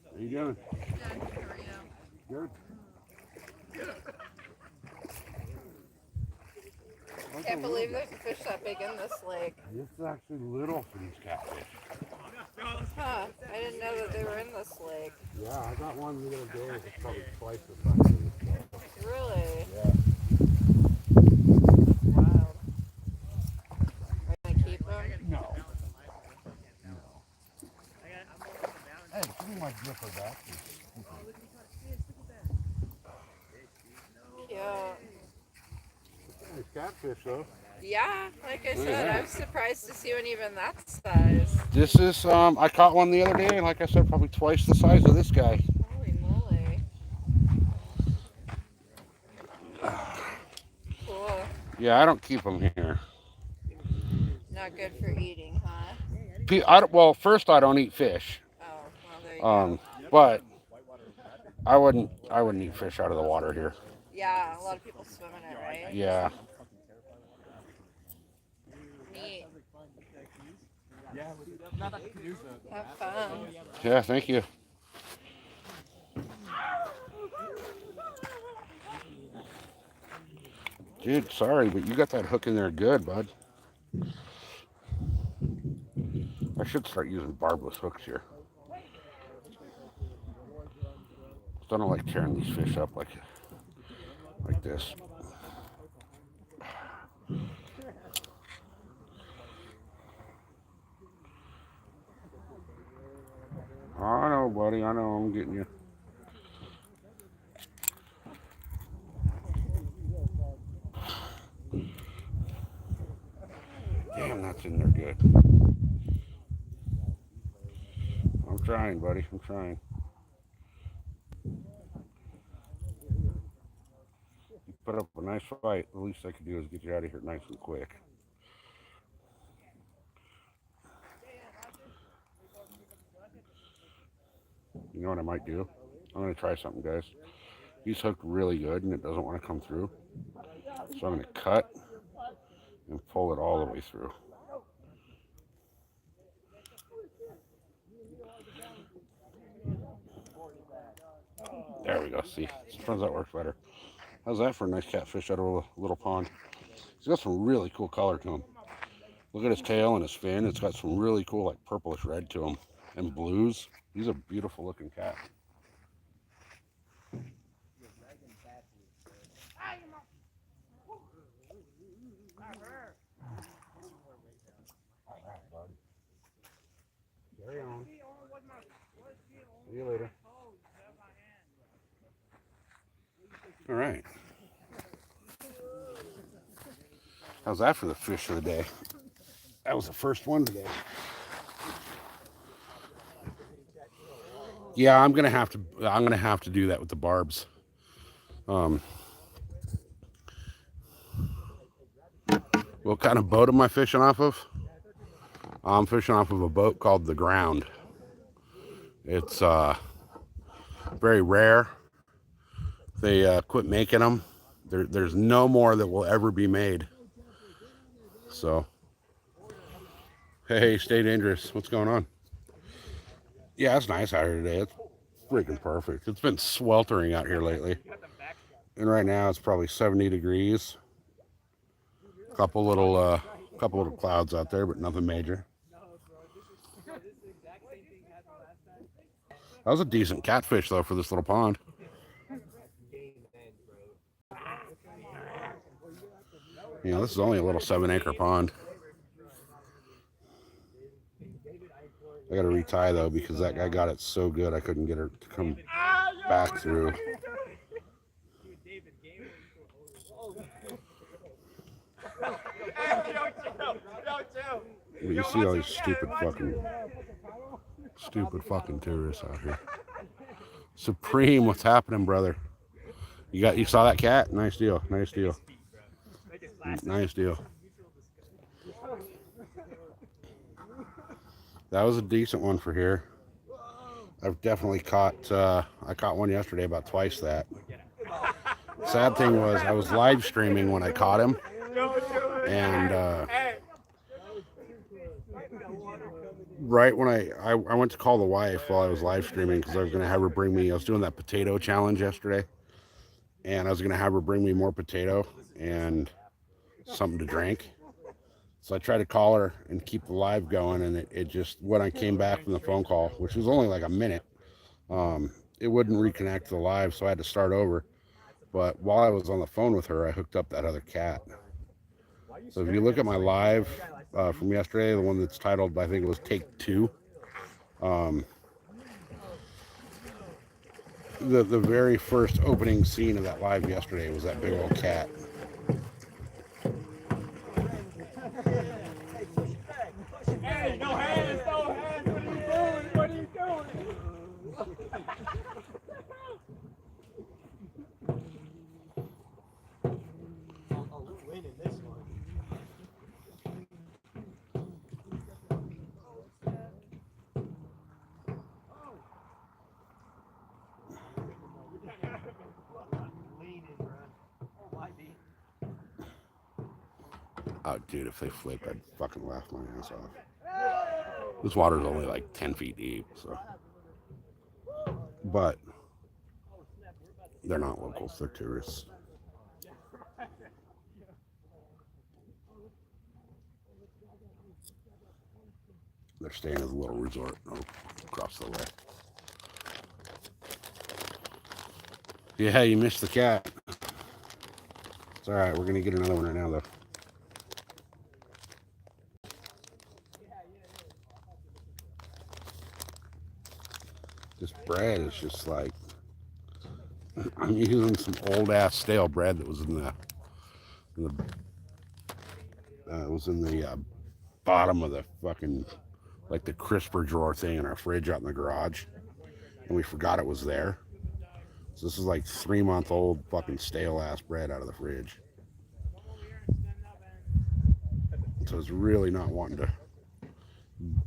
How you doing? Good. Can't believe there's a fish that big in this lake. This is actually little for these catfish. Huh, I didn't know that they were in this lake. Yeah, I got one the other day. It's probably twice the size of this. Really? Yeah. Wow. Are you gonna keep them? No. Hey, give me my gripper back. catfish, though. Yeah, like I said, Yeah. I'm surprised to see one even that size. This is, I caught one the other day, and like I said, probably twice the size of this guy. Holy moly. Cool. Yeah, I don't keep them here. Not good for eating, huh? Well, first, I don't eat fish. Oh, well, there you go. But I wouldn't eat fish out of the water here. Yeah, a lot of people swim in it, right? Yeah. Neat. Not that canoes though. Have fun. Yeah, thank you. Dude, sorry, but you got that hook in there good, bud. I should start using barbless hooks here. I don't like tearing these fish up like this. I know, buddy. I know. I'm getting you. Damn, that's in there good. I'm trying, buddy. I'm trying. You put up a nice fight. The least I could do is get you out of here nice and quick. You know what I might do? I'm going to try something, guys. He's hooked really good, and it doesn't want to come through. So I'm going to cut and pull it all the way through. There we go. See, sometimes that works better. How's that for a nice catfish out of a little pond? He's got some really cool color to him. Look at his tail and his fin. It's got some really cool, like, purplish red to him. And blues. He's a beautiful looking cat. Carry on. See you later. All right. How's that for the fish of the day? That was the first one today. Yeah, I'm gonna have to do that with the barbs. What kind of boat am I fishing off of? I'm fishing off of a boat called the Ground. It's very rare. They quit making them. There's no more that will ever be made. So, hey, stay dangerous. What's going on? Yeah, it's nice out here today. It's freaking perfect. It's been sweltering out here lately. And right now it's probably 70 degrees. Couple little clouds out there, but nothing major. That was a decent catfish though for this little pond. You know, this is only a little 7-acre pond. I gotta retie though because that guy got it so good I couldn't get her to come back through. But you see all these stupid fucking tourists out here. Supreme, what's happening, brother? You saw that cat? Nice deal. Nice deal. Nice deal. That was a decent one for here. I've definitely caught, I caught one yesterday about twice that. Sad thing was I was live streaming when I caught him. And right when I went to call the wife while I was live streaming because I was going to have her bring me, I was doing that potato challenge yesterday. And I was going to have her bring me more potato and something to drink. So I tried to call her and keep the live going, and it just, when I came back from the phone call, which was only like a minute, it wouldn't reconnect to the live, so I had to start over. But while I was on the phone with her, I hooked up that other cat. So if you look at my live from yesterday, the one that's titled, I think it was Take 2, the very first opening scene of that live yesterday was that big old cat. Oh, dude, if they flipped, I'd fucking laugh my ass off. This water's only like 10 feet deep, so. But they're not locals, they're tourists. They're staying at a little resort across the way. Yeah, you missed the cat. It's alright, we're gonna get another one right now, though. This bread is just like, I'm using some old ass stale bread that was in the bottom of the fucking, like the crisper drawer thing in our fridge out in the garage, and we forgot it was there. So this is like 3-month-old fucking stale ass bread out of the fridge. So it's really not wanting to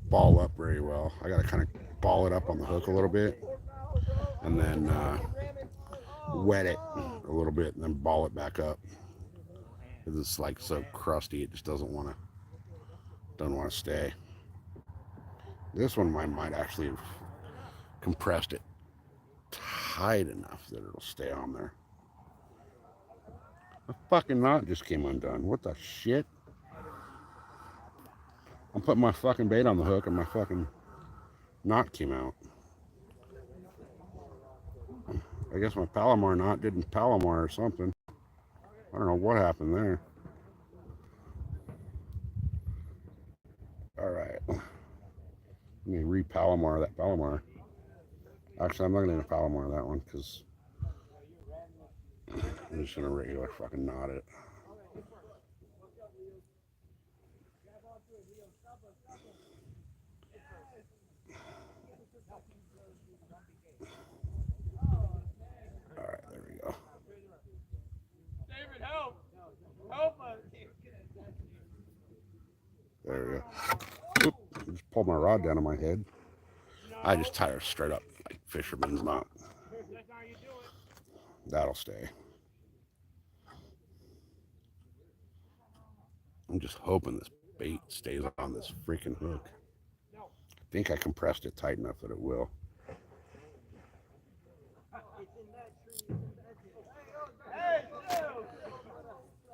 ball up very well. I gotta kind of ball it up on the hook a little bit, and then wet it a little bit, and then ball it back up. Because it's like so crusty, it just doesn't want to stay. This one might actually have compressed it tight enough that it'll stay on there. The fucking knot just came undone. What the shit? I'm putting my fucking bait on the hook and my fucking knot came out. I guess my Palomar knot didn't Palomar or something. I don't know what happened there. Alright. Let me re-Palomar that Palomar. Actually, I'm not going to Palomar that one because I'm just going to regular fucking knot it. Alright, there we go. David, help! Help us! There we go. Oop, just pulled my rod down on my head. I just tie her straight up like fisherman's knot. That'll stay. I'm just hoping this bait stays on this freaking hook. I think I compressed it tight enough that it will.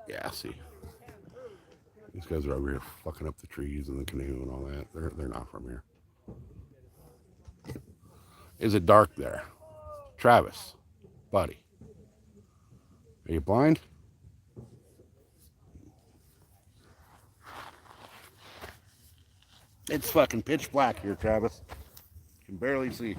Yeah, see. These guys are over here fucking up the trees and the canoe and all that. They're not from here. Is it dark there? Travis, buddy. Are you blind? It's fucking pitch black here, Travis. You can barely see.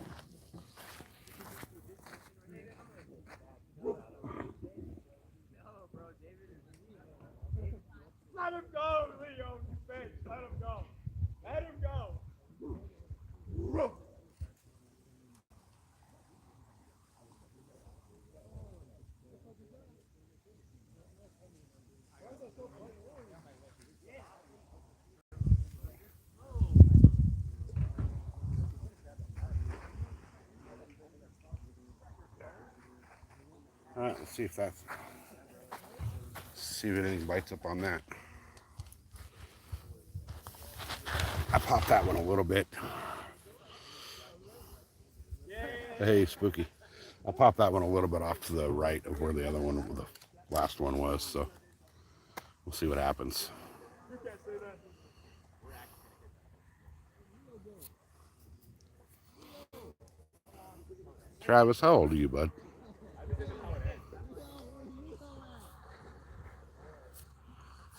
Let him go, Leo, you bitch. Let him go. Let him go. All right, let's see if anything bites up on that. I popped that one a little bit. Hey, Spooky. I popped that one a little bit off to the right of where the other one, the last one was, so we'll see what happens. Travis, how old are you, bud?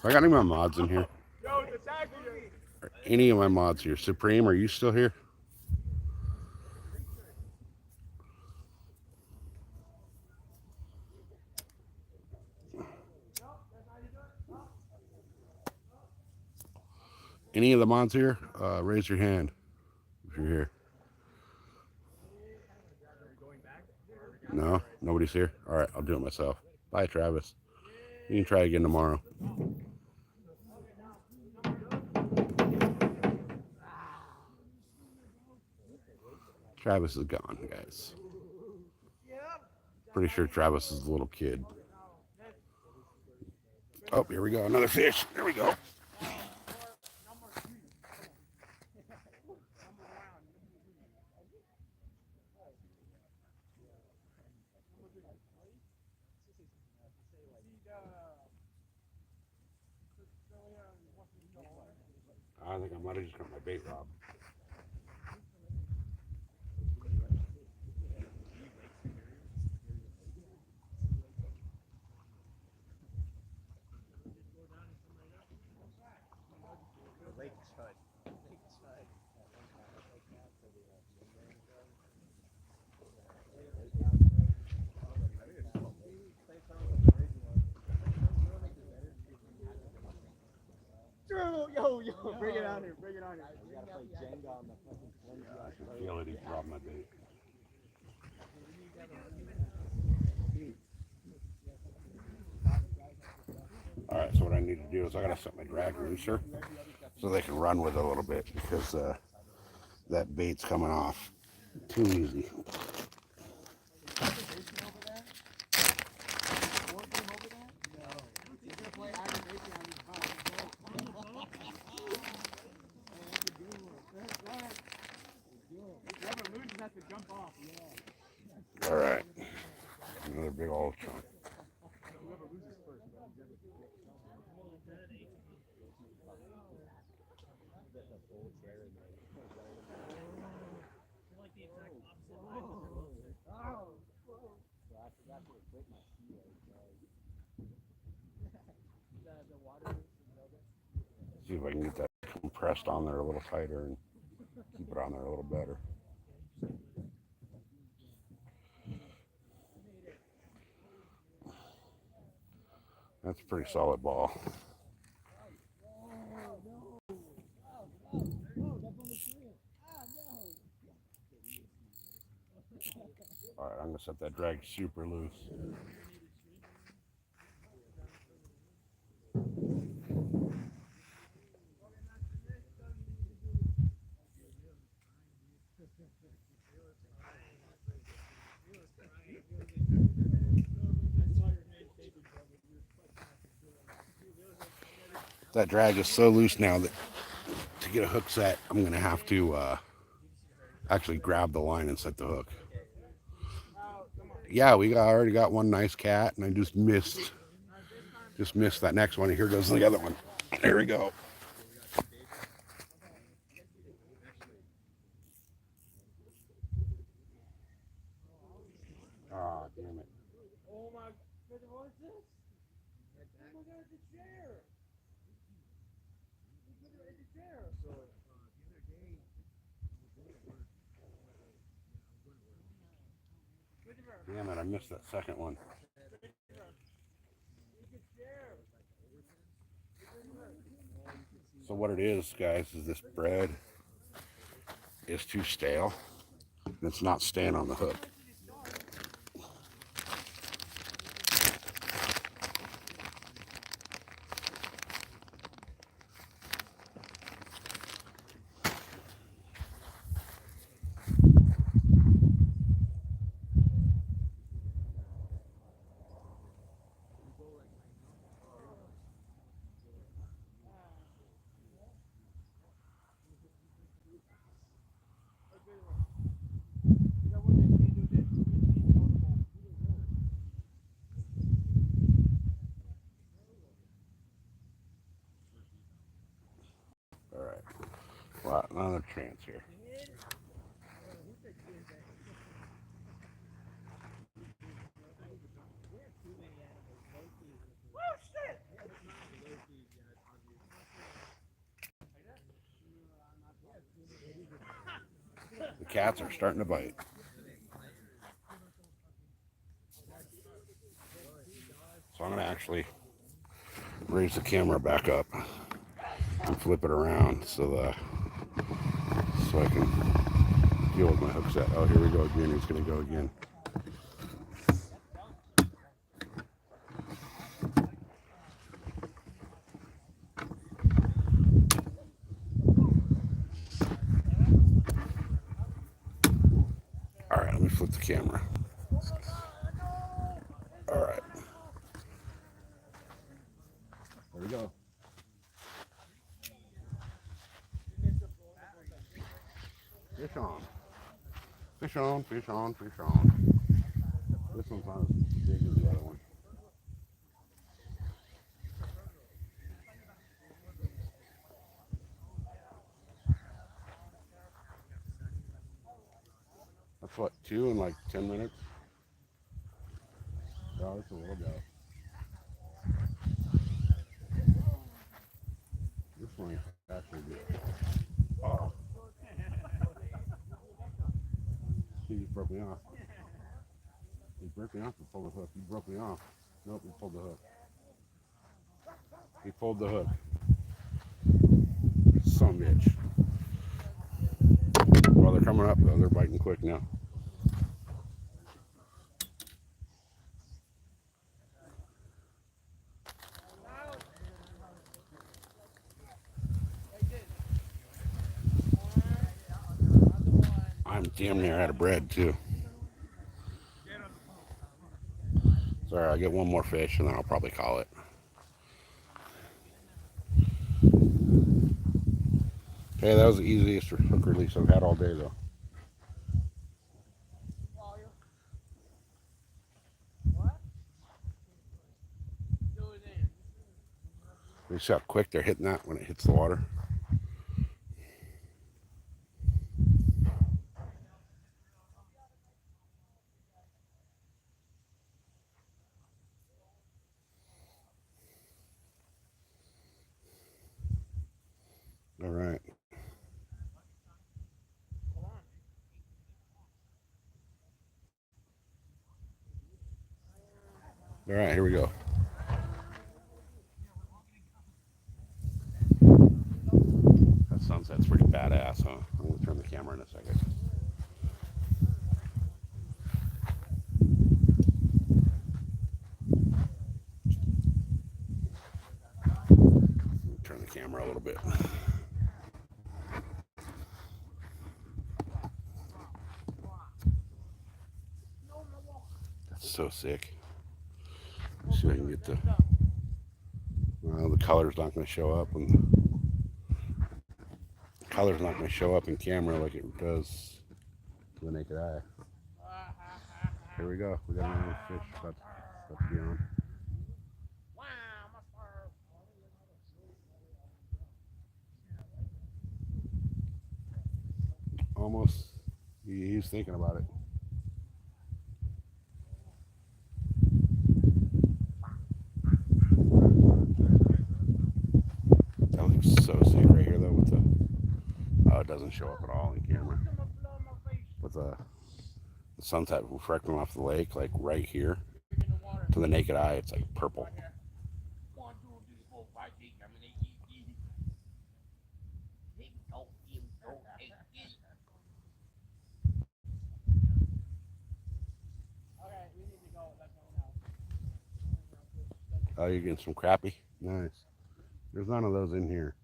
I got any of my mods in here? Are any of my mods here? Supreme, are you still here? Any of the mods here? Raise your hand if you're here. No? Nobody's here? All right, I'll do it myself. Bye, Travis. You can try again tomorrow. Travis is gone, guys. Pretty sure Travis is a little kid. Oh, here we go. Another fish. There we go. I think I might have just got my bait robbed. Yo, bring it on here, bring it on here. I can feel it. He dropped my bait. All right, so what I need to do is I got to set my drag looser so they can run with it a little bit because that bait's coming off too easy. All right, another big old chunk. See if I can get that compressed on there a little tighter and keep it on there a little better. That's a pretty solid ball. All right, I'm gonna set that drag super loose. That drag is so loose now that to get a hook set, I'm gonna have to actually grab the line and set the hook. Yeah, already got one nice cat, and I just missed that next one. And here goes the other one. There we go. Ah, damn it. Oh my goodness, what is this? Oh my god, the chair! The chair! Damn it, I missed that second one. So what it is, guys, is this bread is too stale. And it's not staying on the hook. All right. Well, another chance here. The cats are starting to bite. So I'm going to actually raise the camera back up and flip it around so I can deal with my hook set. Oh, here we go again. He's going to go again. All right, let me flip the camera. All right. There we go. Fish on. Fish on, fish on, fish on. This one's not as big as the other one. That's what, 2 in like 10 minutes? Oh, it's a little guy. This one actually good. Oh. He just broke me off. He broke me off and pulled the hook. He broke me off. Nope, he pulled the hook. He pulled the hook. Son bitch. Well, they're coming up though. They're biting quick now. I'm damn near out of bread too. Sorry, I'll get one more fish and then I'll probably call it. Hey, that was the easiest hook release I've had all day though. You see how quick they're hitting that when it hits the water? All right. All right, here we go. That sunset's pretty badass, huh? I'm going to turn the camera in a second. Turn the camera a little bit. That's so sick. Let's see if I can get the... Well, the color's not going to show up, and the color's not going to show up in camera like it does to the naked eye. Here we go. We got another fish about to be on. Almost. He's thinking about it. That looks so sick right here though with the... Oh, it doesn't show up at all in camera. With the sunset reflecting off the lake, like right here. To the naked eye, it's like purple. Oh, you're getting some crappie? Nice. There's none of those in here.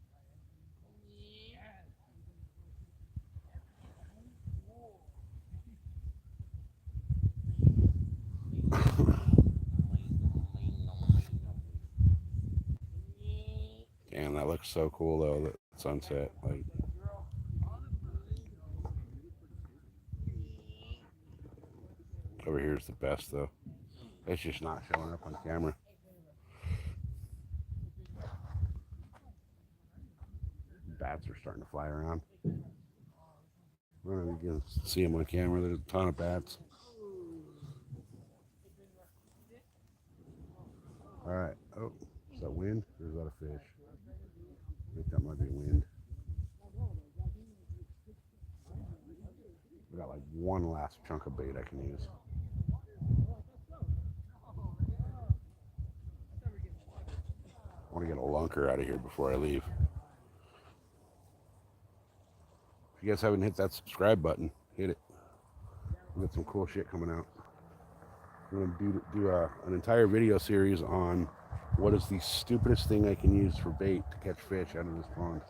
Damn, that looks so cool though, that sunset. Like, over here is the best though. It's just not showing up on camera. Bats are starting to fly around. I don't know if you can see them on camera. There's a ton of bats. All right. Oh, is that wind or is that a fish? I think that might be wind. We got like one last chunk of bait I can use. I want to get a lunker out of here before I leave. If you guys haven't hit that subscribe button, hit it. We got some cool shit coming out. I'm going to do an entire video series on what is the stupidest thing I can use for bait to catch fish out of this pond.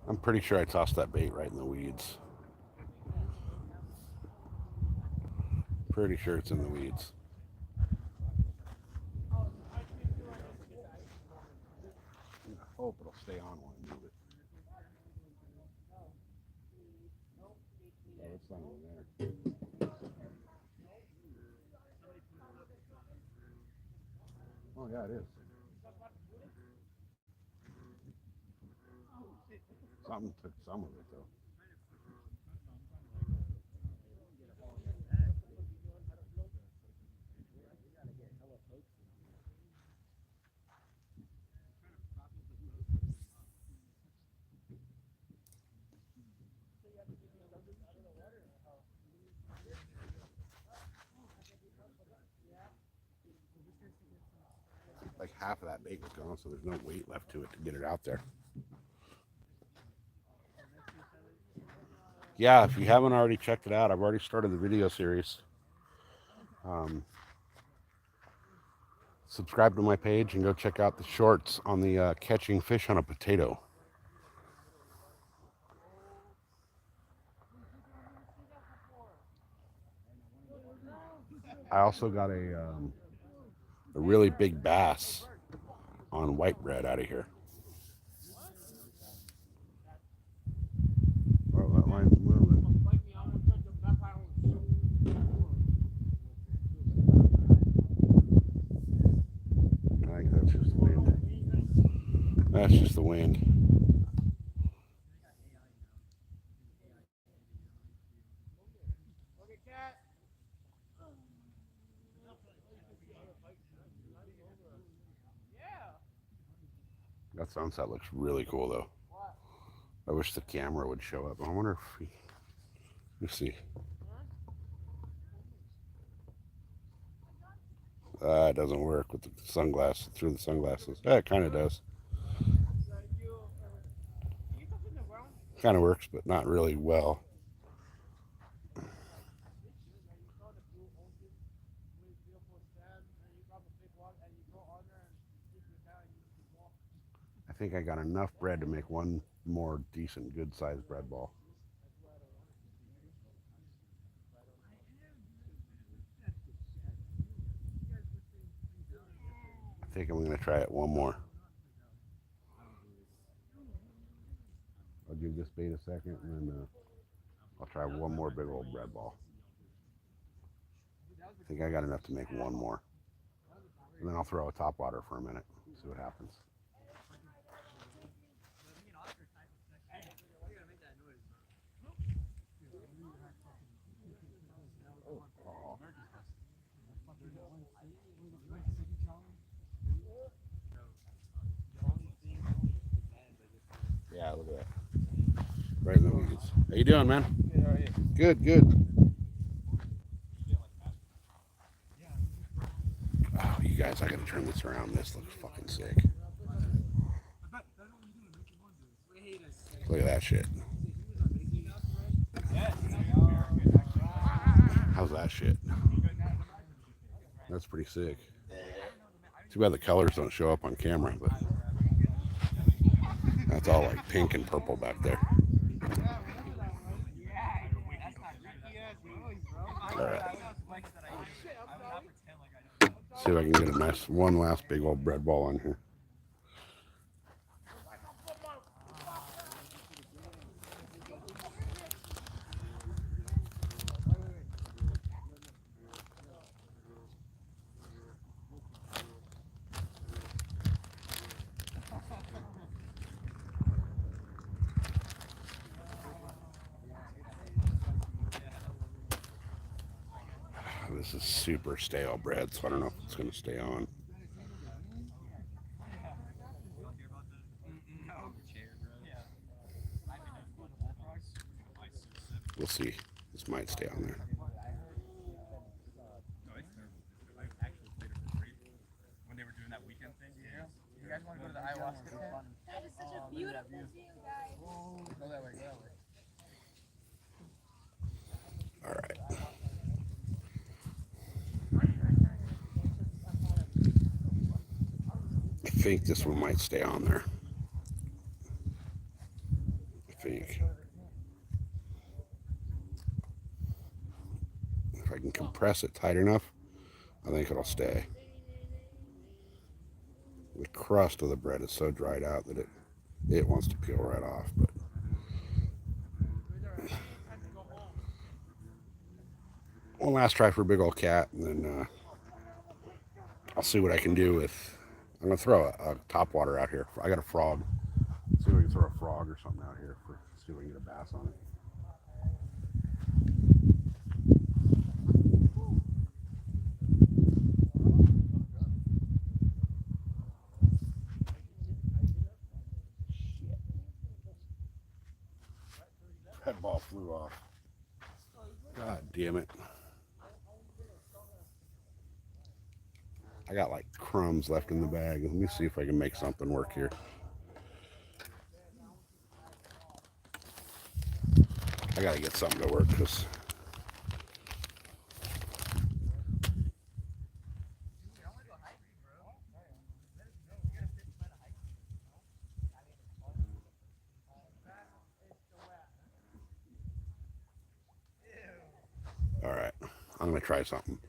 I'm pretty sure I tossed that bait right in the weeds. Pretty sure it's in the weeds. I hope it'll stay on when I move it. Oh, it's not even there. Oh, yeah, it is. Something took some of it, though. Like half of that bait was gone, so there's no weight left to it to get it out there. Yeah, if you haven't already checked it out, I've already started the video series. Subscribe to my page and go check out the shorts on the catching fish on a potato. I also got a really big bass on white bread out of here. Well, that line's moving. I think that's just the wind. That's just the wind. That sunset looks really cool, though. I wish the camera would show up. I wonder if we... Let me see. It doesn't work with the sunglasses, through the sunglasses. Yeah, it kind of does. Kind of works, but not really well. I think I got enough bread to make one more decent, good-sized bread ball. I think I'm going to try it one more. I'll give this bait a second, and then I'll try one more big old bread ball. I think I got enough to make one more. And then I'll throw a topwater for a minute, see what happens. Yeah, look at that. Right in the weeds. How you doing, man? Good, how are you? Good, good. Oh, you guys, I gotta turn this around. This looks fucking sick. Look at that shit. How's that shit? That's pretty sick. Too bad the colors don't show up on camera, but that's all like pink and purple back there. All right. See if I can get a nice one last big old bread ball on here. This is super stale bread, so I don't know if it's going to stay on. We'll see. This might stay on there. When they were doing that weekend thing, you guys want to go to the ayahuasca tent? That is such a beautiful view, guys. Go that way, go that way. All right. I think this one might stay on there. I think. If I I can compress it tight enough, I think it'll stay. The crust of the bread is so dried out that it wants to peel right off. But one last try for a big old cat, and then I'll see what I can do with. I'm gonna throw a topwater out here. I got a frog. See if we can throw a frog or something out here for see if we can get a bass on it. That ball flew off. God damn it. I got like crumbs left in the bag. Let me see if I can make something work here. I gotta get something to work because all right, I'm gonna try something.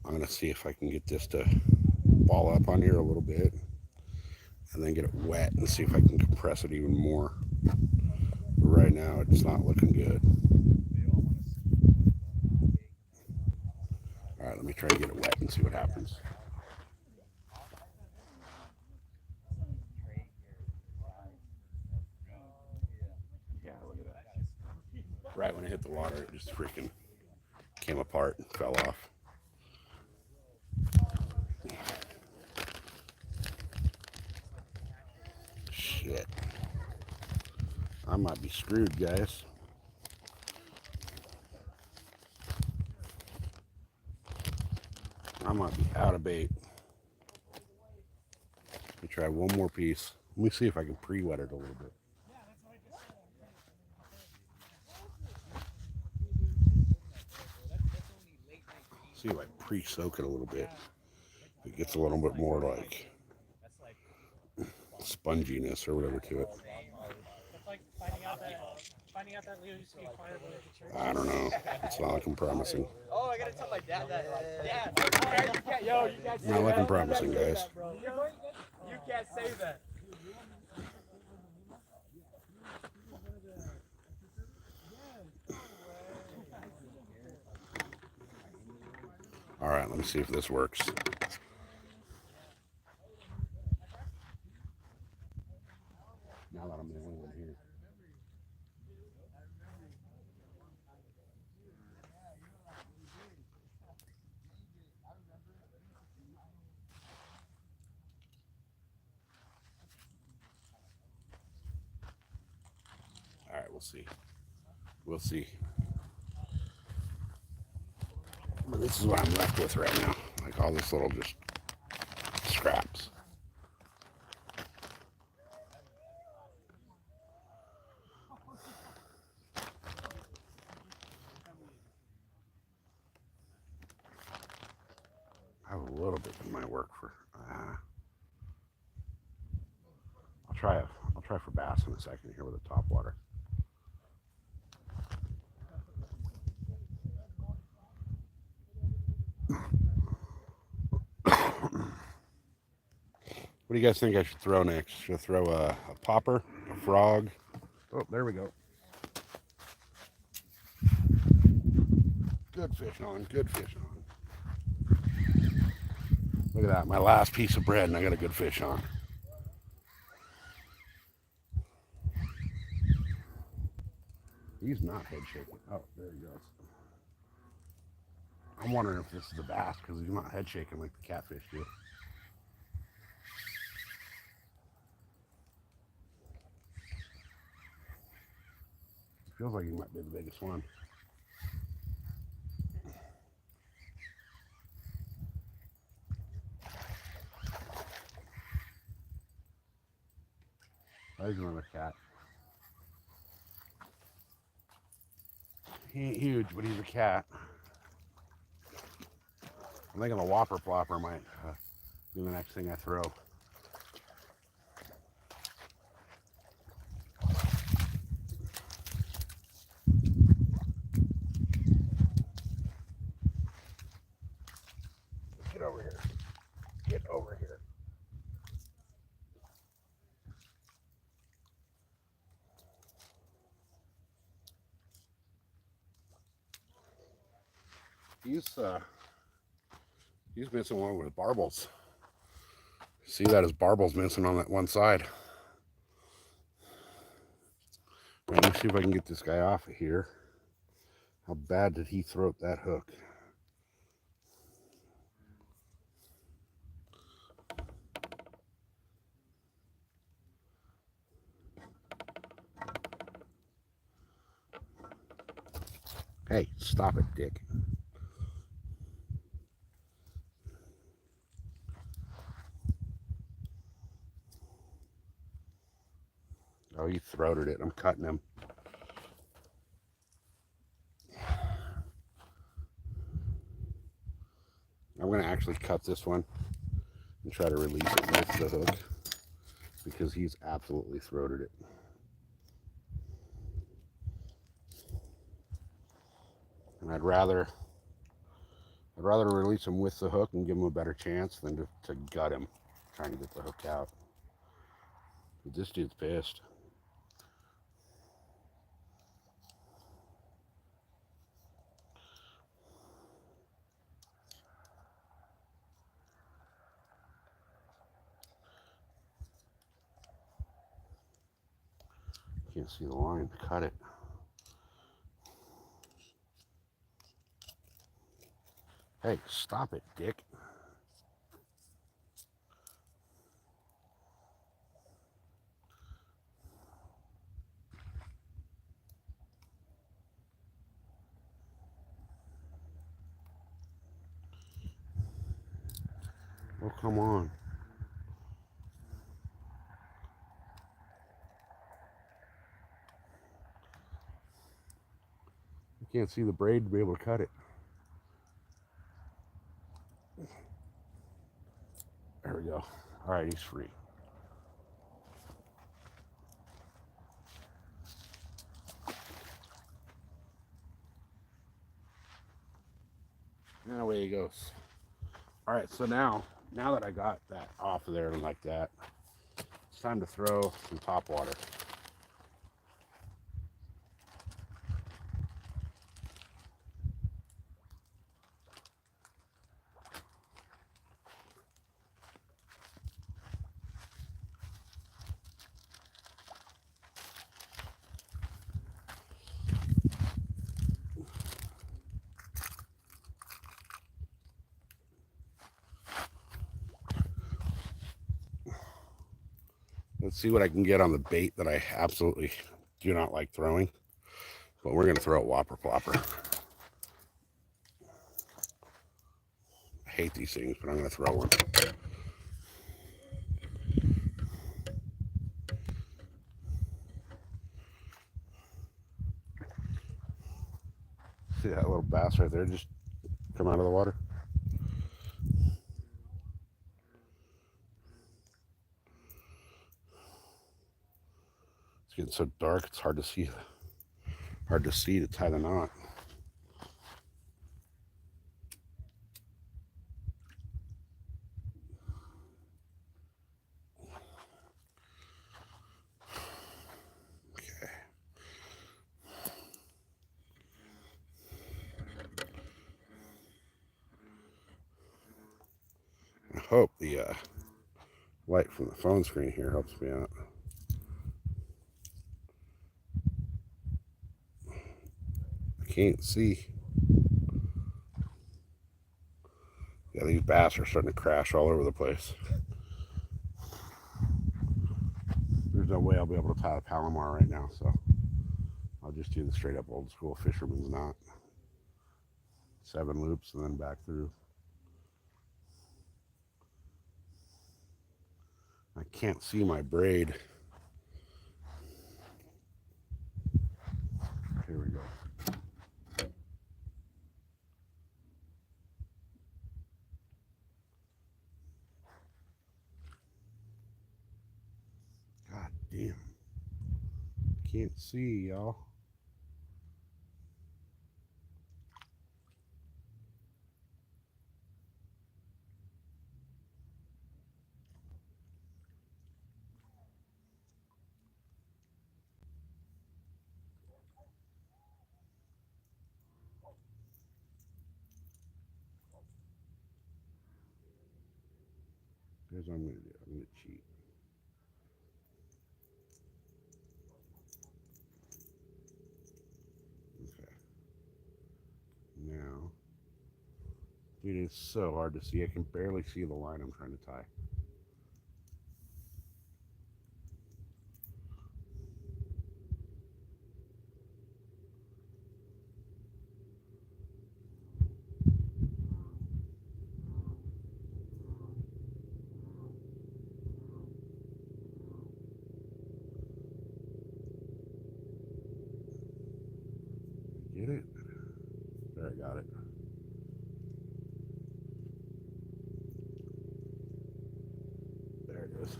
I'm gonna see if I can get this to ball up on here a little bit and then get it wet and see if I can compress it even more. But right now it's not looking good. All right, let me try to get it wet and see what happens. Yeah, look at that. Right when it hit the water, it just freaking came apart and fell off. Shit. I might be screwed, guys. I might be out of bait. Let me try one more piece. Let me see if I can pre-wet it a little bit. See if I pre-soak it a little bit. It gets a little bit more like sponginess or whatever to it. It's like finding out that Leo used to be fireman at the church. I don't know. It's not looking promising. Oh, I gotta tell my dad that. Dad, yo, you can't say Not looking that. promising, guys. You can't say that. All right, let me see if this works. Now that I'm the only one here. All right, we'll see. We'll see. But this is what I'm left with right now. Like all this little just scraps. I have a little bit that might work for. I'll try for bass in a second here with the topwater. What do you guys think I should throw next? Should I throw a popper, a frog? Oh, there we go. Good fish on, good fish on. Look at that, my last piece of bread and I got a good fish on. He's not head shaking. Oh, there he goes. I'm wondering if this is a bass because he's not head shaking like the catfish do. Feels like he might be the biggest one. There's another cat. He ain't huge, but he's a cat. I'm thinking the whopper plopper might be the next thing I throw. He's missing one with barbels. See that his barbel's missing on that one side. Let me see if I can get this guy off of here. How bad did he throat that hook? Hey, stop it, Dick. Oh, he throated it. I'm cutting him. I'm going to actually cut this one and try to release it with the hook because he's absolutely throated it. And I'd rather release him with the hook and give him a better chance than to gut him trying to get the hook out. But this dude's pissed. Can't see the line. Cut it. Hey, stop it, Dick. Oh, come on. You can't see the braid to be able to cut it. There we go. All right, he's free. And away he goes. All right, so now that I got that off of there and like that, it's time to throw some top water. Let's see what I can get on the bait that I absolutely do not like throwing. But we're going to throw a whopper plopper. I hate these things, but I'm going to throw one. See that little bass right there just come out of the water? It's getting so dark, it's hard to see to tie the knot. Okay. I hope the light from the phone screen here helps me out. I can't see. Yeah, these bass are starting to crash all over the place. There's no way I'll be able to tie a Palomar right now, so I'll just do the straight up old school fisherman's knot. 7 loops and then back through. I can't see my braid. Here we go. God damn. Can't see, y'all. Here's what I'm going to do. I'm going to cheat. Okay. Now, it is so hard to see. I can barely see the line I'm trying to tie. Get it? There, I got it. There it is.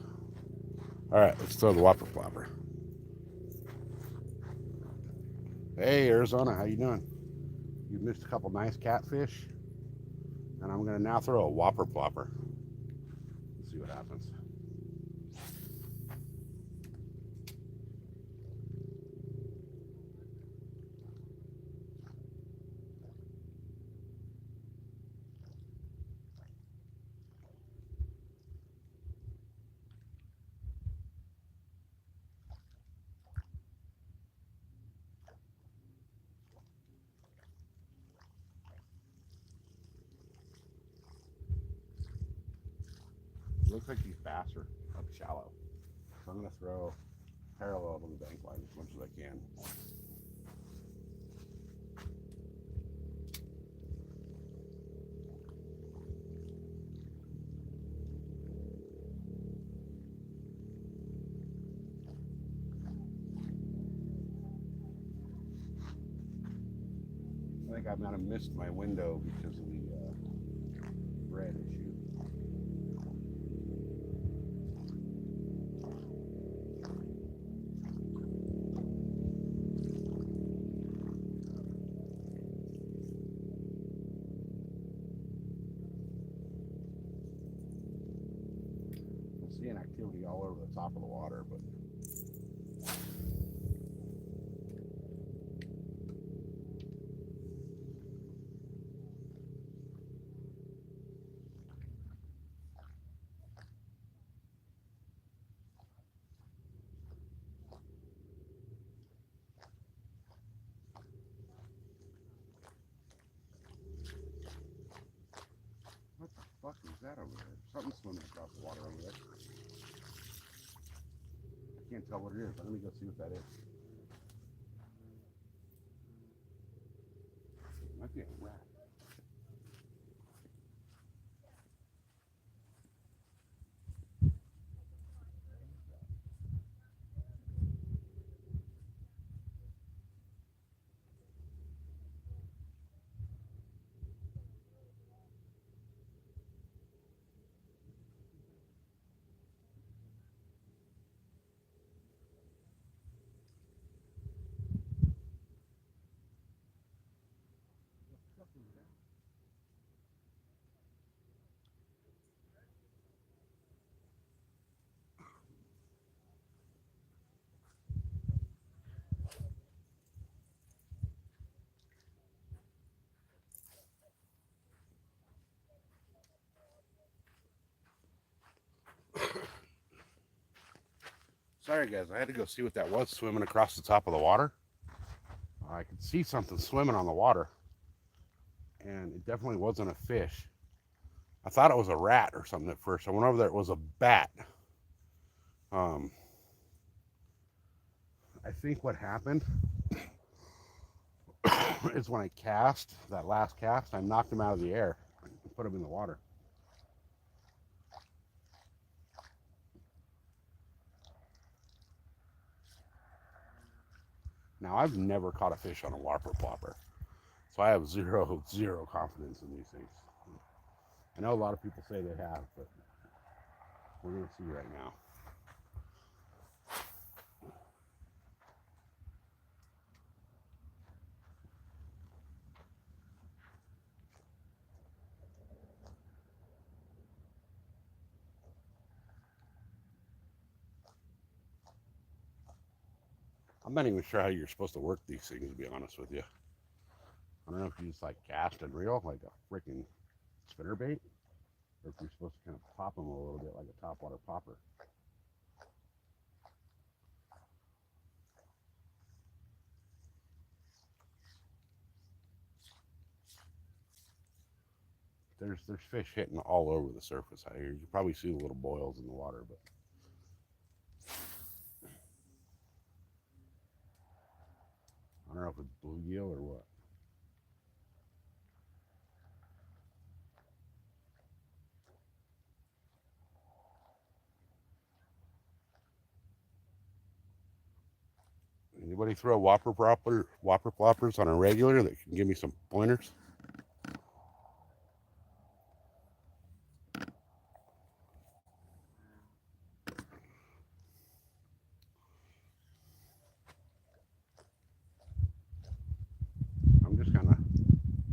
All right, let's throw the whopper plopper. Hey, Arizona, how you doing? You missed a couple nice catfish, and I'm gonna now throw a whopper plopper. Let's see what happens. Looks like these bass are up shallow, so I'm gonna throw parallel to the bank line as much as I can. I think I might have missed my window because of the bread issue. I'm seeing activity all over the top of the water, but what the fuck is that over there? Something's swimming across the water over there. I can't tell what it is. Let me go see what that is. It might be a rat. Sorry guys, I had to go see what that was swimming across the top of the water. I could see something swimming on the water, and it definitely wasn't a fish. I thought it was a rat or something at first. I went over there, it was a bat. I think what happened is when I cast, that last cast, I knocked him out of the air and put him in the water. Now, I've never caught a fish on a whopper plopper, so I have zero confidence in these things. I know a lot of people say they have, but we're going to see right now. I'm not even sure how you're supposed to work these things, to be honest with you. I don't know if you just like cast and reel like a freaking spinnerbait. or if you're supposed to kind of pop them a little bit like a topwater popper. There's fish hitting all over the surface out here. You probably see the little boils in the water, but I don't know if it's bluegill or what. Anybody throw whopper ploppers on a regular that can give me some pointers? I'm just kind of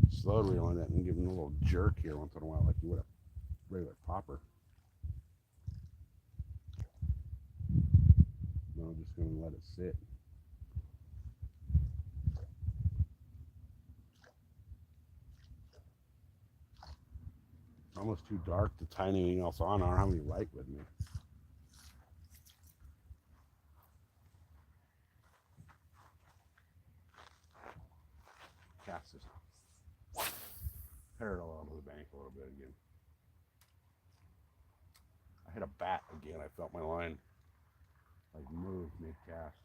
slow reeling it and giving a little jerk here once in a while like you would a regular popper. No, I'm just going to let it sit. It's almost too dark to tie anything else on. I don't have any light with me. Cast this. Parallel to the bank a little bit again. I hit a bat again. I felt my line like move mid-cast.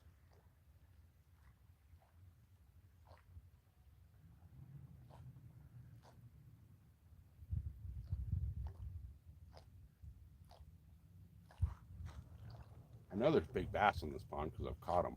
I know there's big bass in this pond because I've caught them.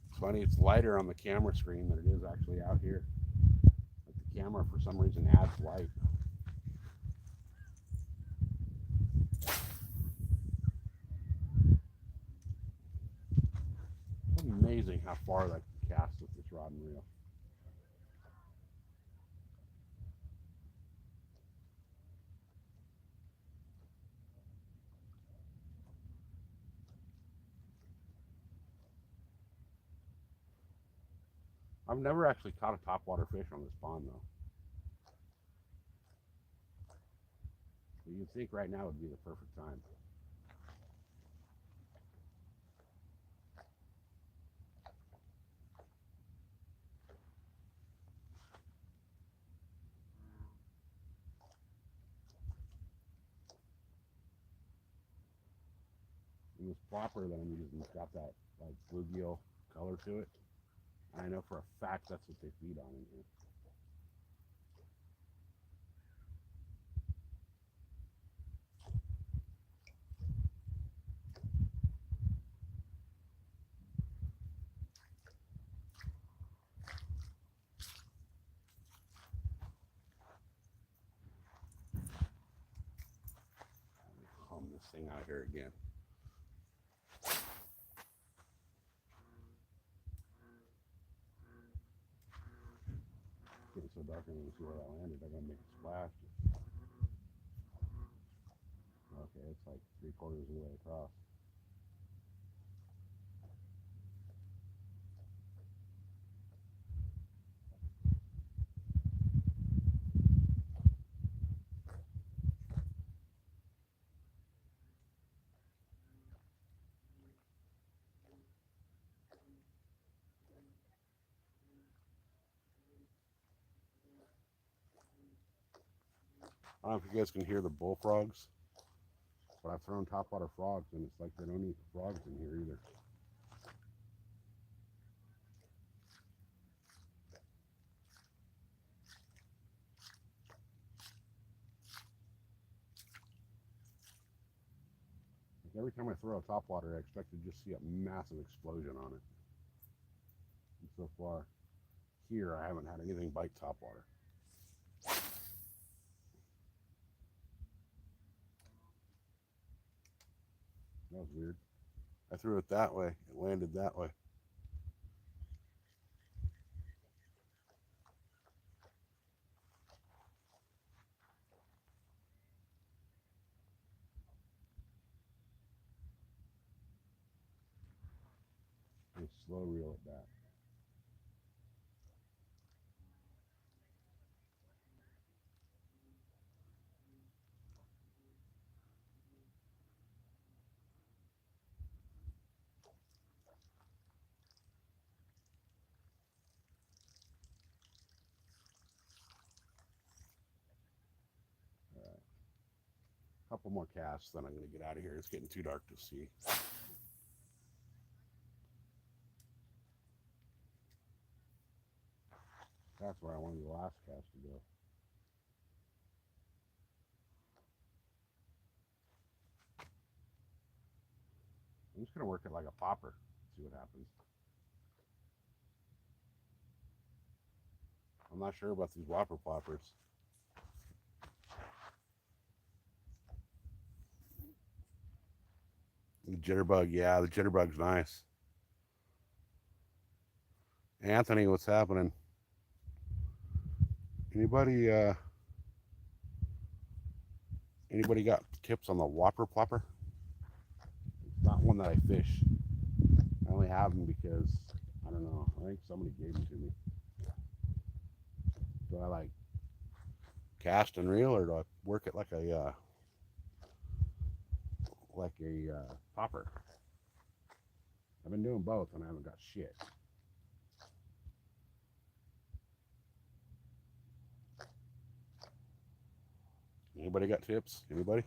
It's funny, it's lighter on the camera screen than it is actually out here. Like the camera, for some reason, adds light. It's amazing how far that can cast with this rod and reel. I've never actually caught a topwater fish on this pond though. So you'd think right now would be the perfect time. And this plopper that I'm using has got that like bluegill color to it. And I know for a fact that's what they feed on in here. Hum this thing out here again. Getting so dark I don't even see where that landed. I gotta make a splash. Okay, it's like 3/4 of the way across. I don't know if you guys can hear the bullfrogs, but I've thrown topwater frogs and it's like they don't eat the frogs in here either. Like every time I throw a topwater, I expect to just see a massive explosion on it. And so far, here I haven't had anything bite topwater. That was weird. I threw it that way. It landed that way. Nice slow reel it back. Couple more casts, then I'm going to get out of here. It's getting too dark to see. That's where I wanted the last cast to go. I'm just going to work it like a popper, see what happens. I'm not sure about these whopper ploppers. The jitterbug, yeah, the jitterbug's nice. Anthony, what's happening? Anybody got tips on the whopper plopper? It's not one that I fish. I only have them because, I don't know, I think somebody gave them to me. Do I like cast and reel, or do I work it like a popper? I've been doing both and I haven't got shit. Anybody got tips? Anybody?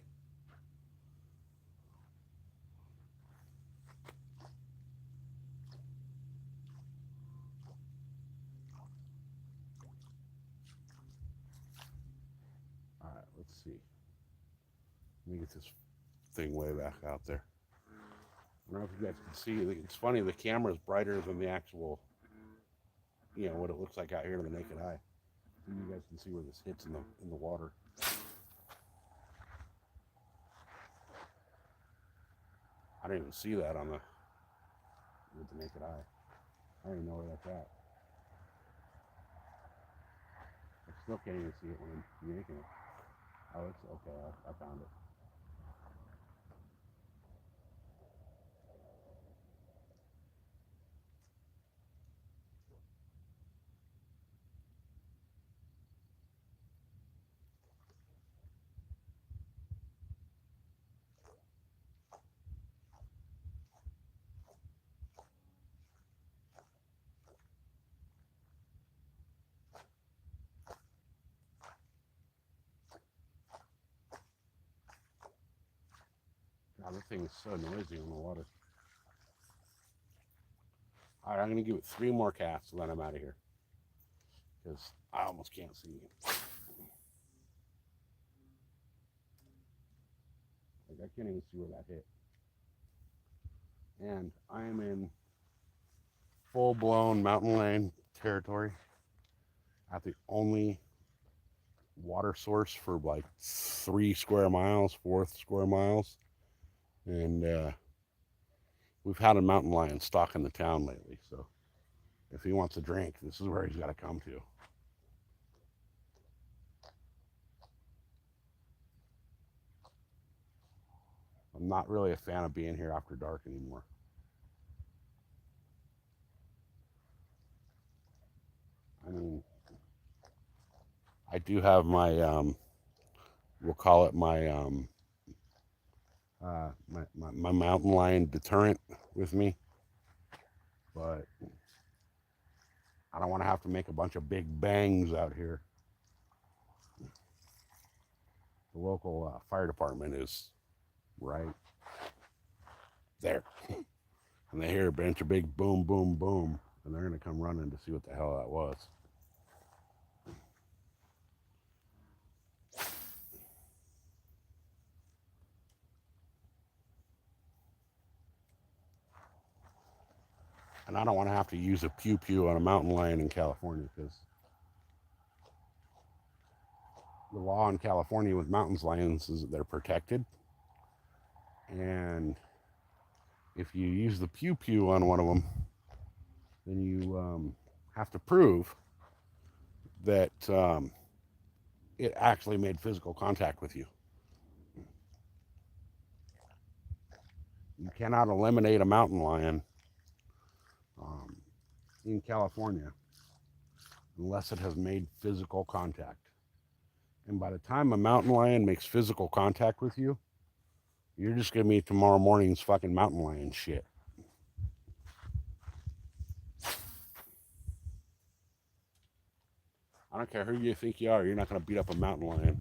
All right, let's see. Let me get this thing way back out there. I don't know if you guys can see. It's funny, the camera is brighter than the actual, what it looks like out here to the naked eye. And you guys can see where this hits in the water. I don't even see that with the naked eye. I don't even know where that's at. I still can't even see it when I'm yanking it. Oh, it's okay. I found it. God, that thing is so noisy on the water. All right, I'm going to give it 3 more casts and then I'm out of here. Because I almost can't see it. Like, I can't even see where that hit. And I am in full-blown mountain lion territory at the only water source for like 3 square miles, 4 square miles. And we've had a mountain lion stalking the town lately, so if he wants a drink, this is where he's got to come to. I'm not really a fan of being here after dark anymore. I mean, I do have my, we'll call it my mountain lion deterrent with me, but I don't want to have to make a bunch of big bangs out here. The local fire department is right there, and they hear a bunch of big boom, boom, boom, and they're going to come running to see what the hell that was. And I don't want to have to use a pew-pew on a mountain lion in California, because the law in California with mountain lions is that they're protected. And if you use the pew-pew on one of them, then you have to prove that it actually made physical contact with you. You cannot eliminate a mountain lion in California unless it has made physical contact. And by the time a mountain lion makes physical contact with you, you're just gonna be tomorrow morning's fucking mountain lion shit. I don't care who you think you are, you're not gonna beat up a mountain lion.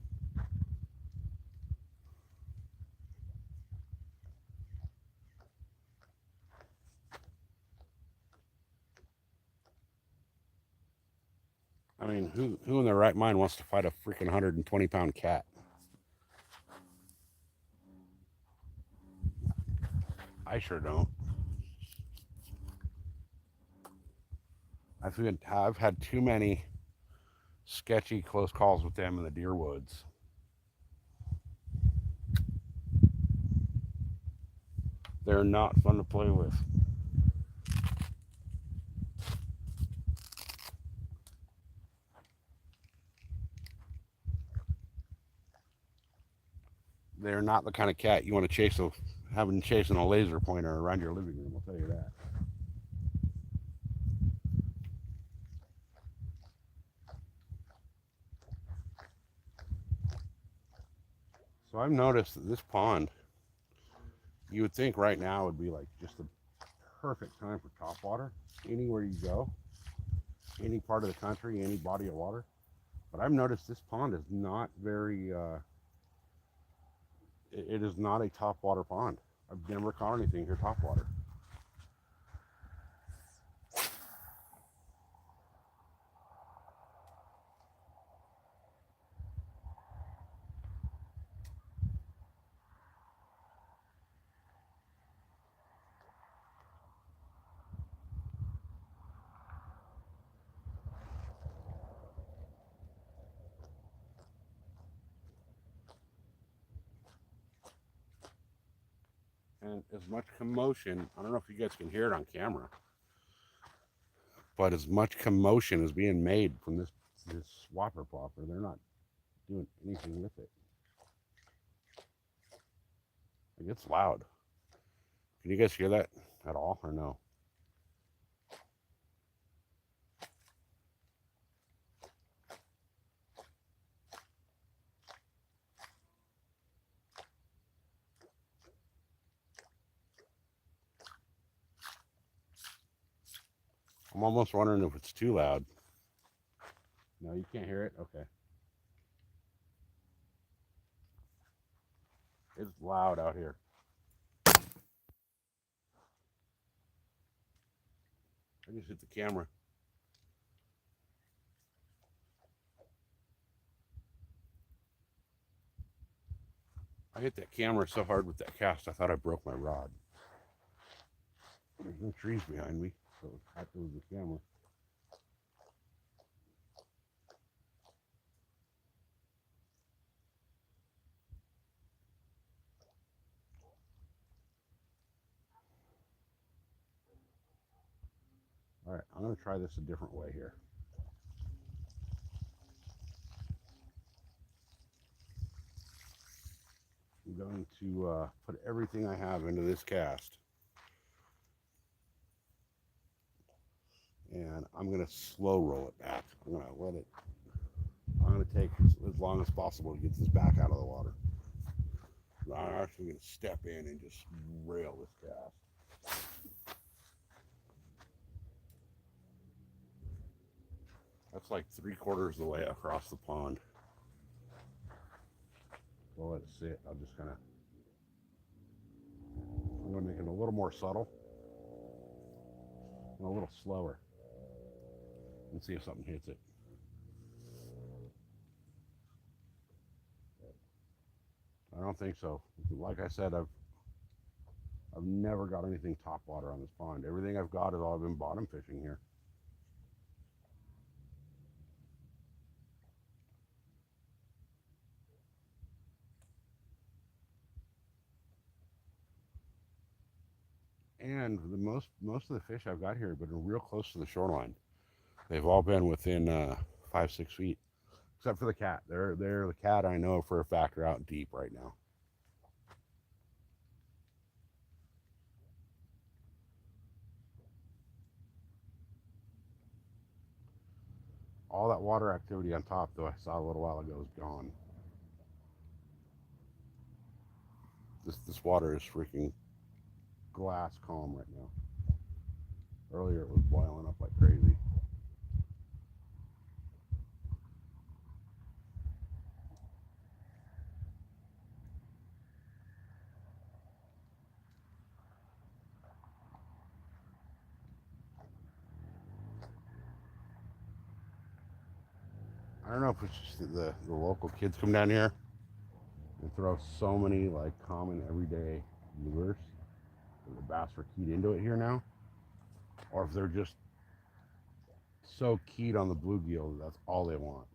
I mean, who in their right mind wants to fight a freaking 120-pound cat? I sure don't. I've had too many sketchy close calls with them in the deer woods. They're not fun to play with. They're not the kind of cat you want to chasing a laser pointer around your living room, I'll tell you that. So I've noticed that this pond, you would think right now would be like just the perfect time for topwater. Anywhere you go, any part of the country, any body of water. But I've noticed this pond is not very, it is not a topwater pond. I've never caught anything here topwater. And as much commotion, I don't know if you guys can hear it on camera, but as much commotion is being made from this swapper plopper, they're not doing anything with it. Like, it's loud. Can you guys hear that at all or no? I'm almost wondering if it's too loud. No, you can't hear it? Okay. It's loud out here. I just hit the camera. I hit that camera so hard with that cast, I thought I broke my rod. There's no trees behind me, so it had to lose the camera. All right, I'm going to try this a different way here. I'm going to put everything I have into this cast. And I'm going to slow roll it back. I'm going to take as long as possible to get this back out of the water. I'm actually going to step in and just rail this cast. That's like 3/4 of the way across the pond. We'll let it sit. I'm going to make it a little more subtle and a little slower and see if something hits it. I don't think so. Like I said, I've never got anything top water on this pond. Everything I've got has all been bottom fishing here. And most of the fish I've got here have been real close to the shoreline. They've all been within 5-6 feet, except for the cat. They're the cat I know for a fact are out deep right now. All that water activity on top, though, I saw a little while ago, is gone. This water is freaking glass calm right now. Earlier it was boiling up like crazy. I don't know if it's just the local kids come down here and throw so many like common everyday lures and the bass are keyed into it here now, or if they're just so keyed on the bluegill that that's all they want.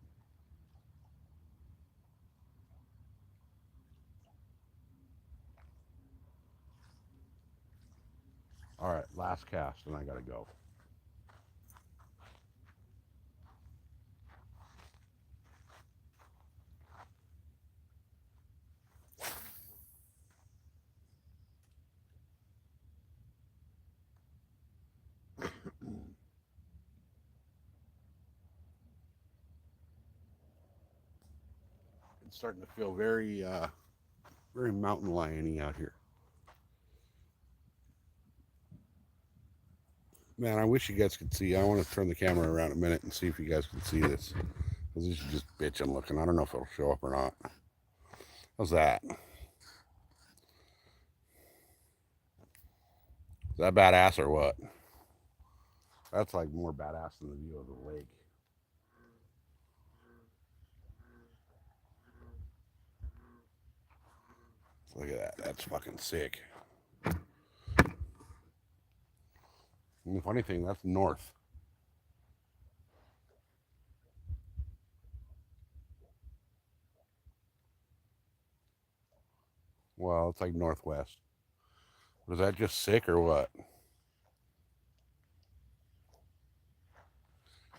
All right, last cast, and I gotta go. It's starting to feel very mountain liony out here. Man, I wish you guys could see. I want to turn the camera around a minute and see if you guys can see this. Because this is just bitching looking. I don't know if it'll show up or not. How's that? Is that badass or what? That's like more badass than the view of the lake. Look at that. That's fucking sick. And the funny thing, that's north. Well, it's like northwest. Was that just sick or what?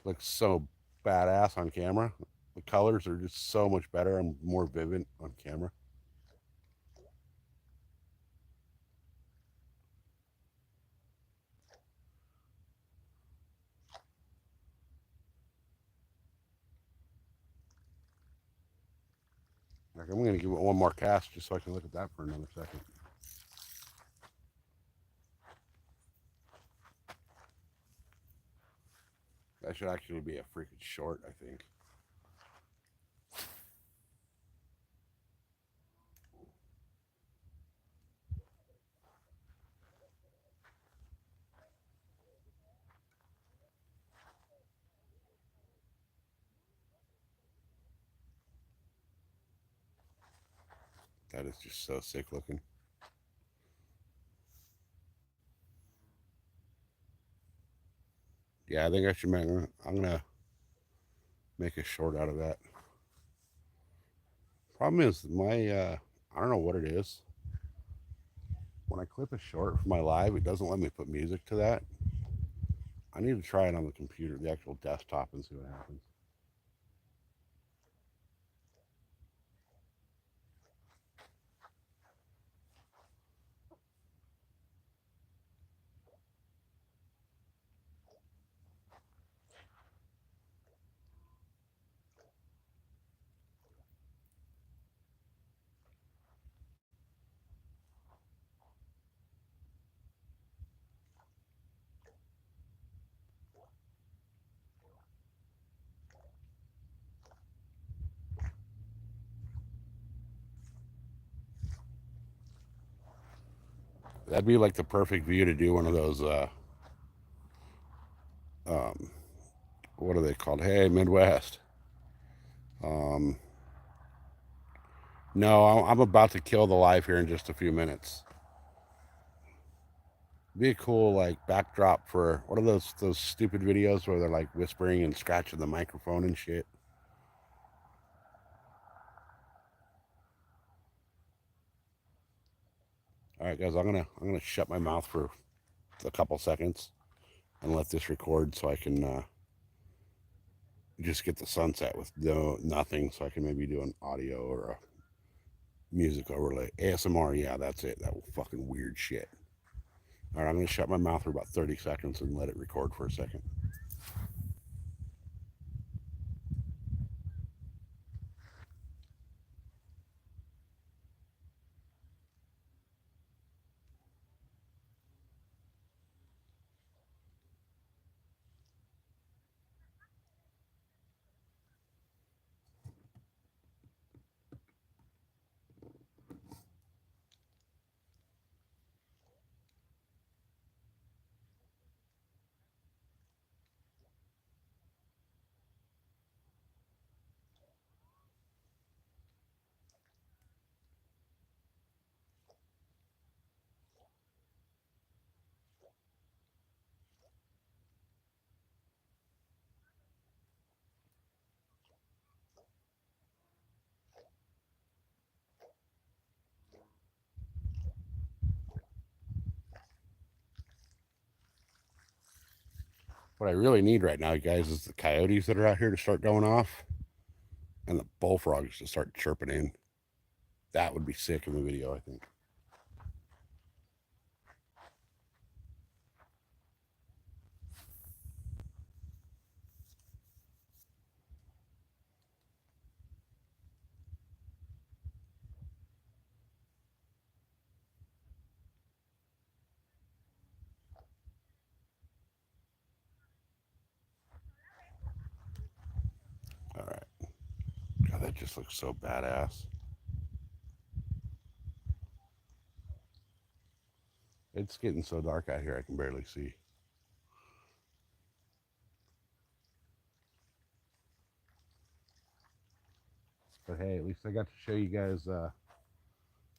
Looks so badass on camera. The colors are just so much better and more vivid on camera. Like, I'm going to give it one more cast just so I can look at that for another second. That should actually be a freaking short, I think. That is just so sick looking. Yeah, I think I should make, I'm going to make a short out of that. Problem is I don't know what it is. When I clip a short for my live, it doesn't let me put music to that. I need to try it on the computer, the actual desktop, and see what happens. That'd be like the perfect view to do one of those what are they called? Hey, Midwest. No, I'm about to kill the live here in just a few minutes. Be a cool like backdrop for what are those stupid videos where they're like whispering and scratching the microphone and shit. All right, guys, I'm gonna shut my mouth for a couple seconds and let this record so I can just get the sunset with nothing, so I can maybe do an audio or a music overlay. ASMR, yeah, that's it. That fucking weird shit. All right, I'm gonna shut my mouth for about 30 seconds and let it record for a second. What I really need right now, guys, is the coyotes that are out here to start going off and the bullfrogs to start chirping in. That would be sick in the video, I think. All right. God, that just looks so badass. It's getting so dark out here, I can barely see. But hey, at least I got to show you guys a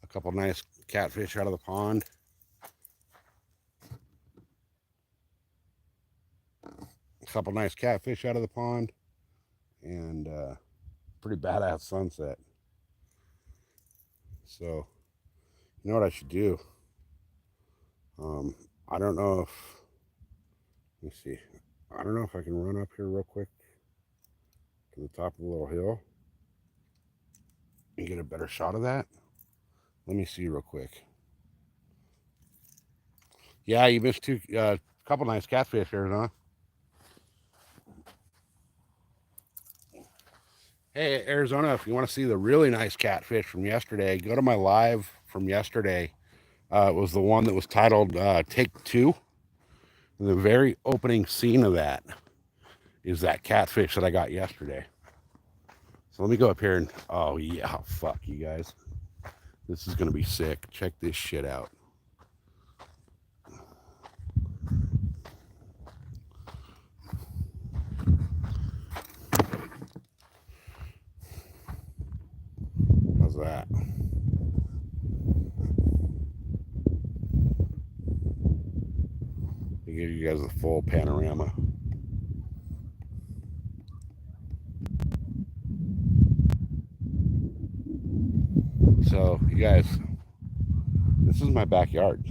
couple nice catfish out of the pond. A couple nice catfish out of the pond. And pretty badass sunset. So, you know what I should do? I don't know if, let me see. I don't know if I can run up here real quick to the top of the little hill and get a better shot of that. Let me see real quick. Yeah, you missed a couple nice catfish there, huh? Hey, Arizona, if you want to see the really nice catfish from yesterday, go to my live from yesterday. It was the one that was titled Take Two. And the very opening scene of that is that catfish that I got yesterday. So let me go up here and, oh yeah, fuck you guys. This is going to be sick. Check this shit out. How's that? I'll give you guys a full panorama. So, you guys, this is my backyard.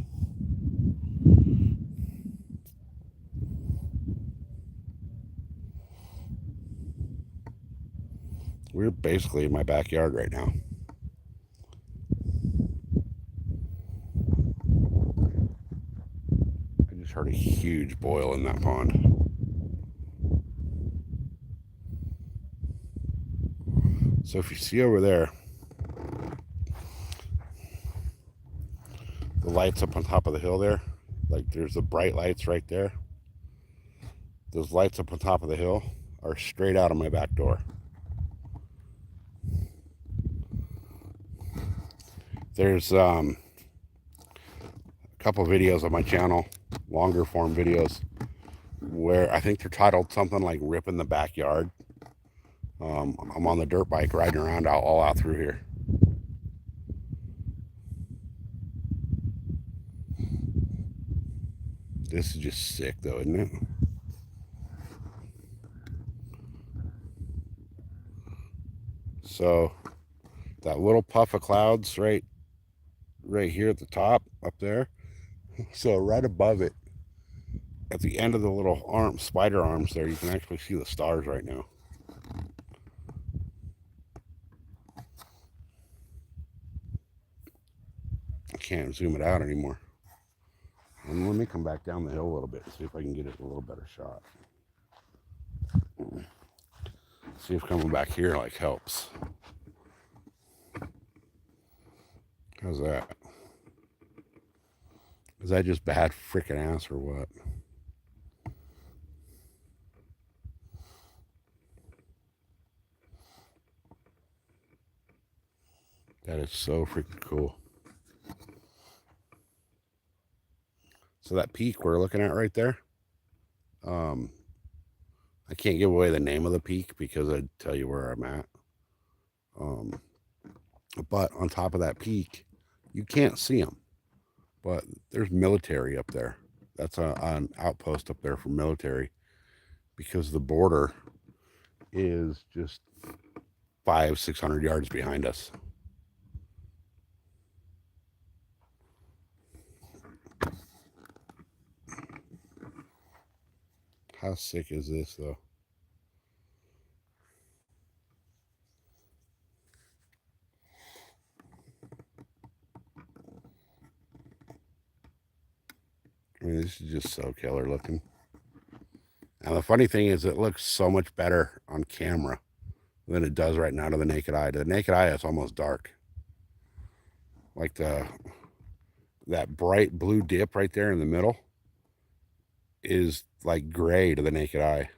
We're basically in my backyard right now. I just heard a huge boil in that pond. So if you see over there, the lights up on top of the hill there, like there's the bright lights right there. Those lights up on top of the hill are straight out of my back door. There's a couple videos on my channel, longer form videos, where I think they're titled something like Ripping the Backyard. I'm on the dirt bike riding around all out through here. This is just sick though, isn't it? So that little puff of clouds right here at the top up there. So right above it, at the end of the little spider arms there, you can actually see the stars right now. I can't zoom it out anymore. And let me come back down the hill a little bit and see if I can get it a little better shot. See if coming back here like helps. How's that? Is that just bad freaking ass or what? That is so freaking cool. So that peak we're looking at right there, I can't give away the name of the peak because I'd tell you where I'm at. But on top of that peak, you can't see them, but there's military up there. That's an outpost up there for military because the border is just 500-600 yards behind us. How sick is this, though? I mean, this is just so killer looking. And the funny thing is, it looks so much better on camera than it does right now to the naked eye. To the naked eye, it's almost dark. Like that bright blue dip right there in the middle is like gray to the naked eye.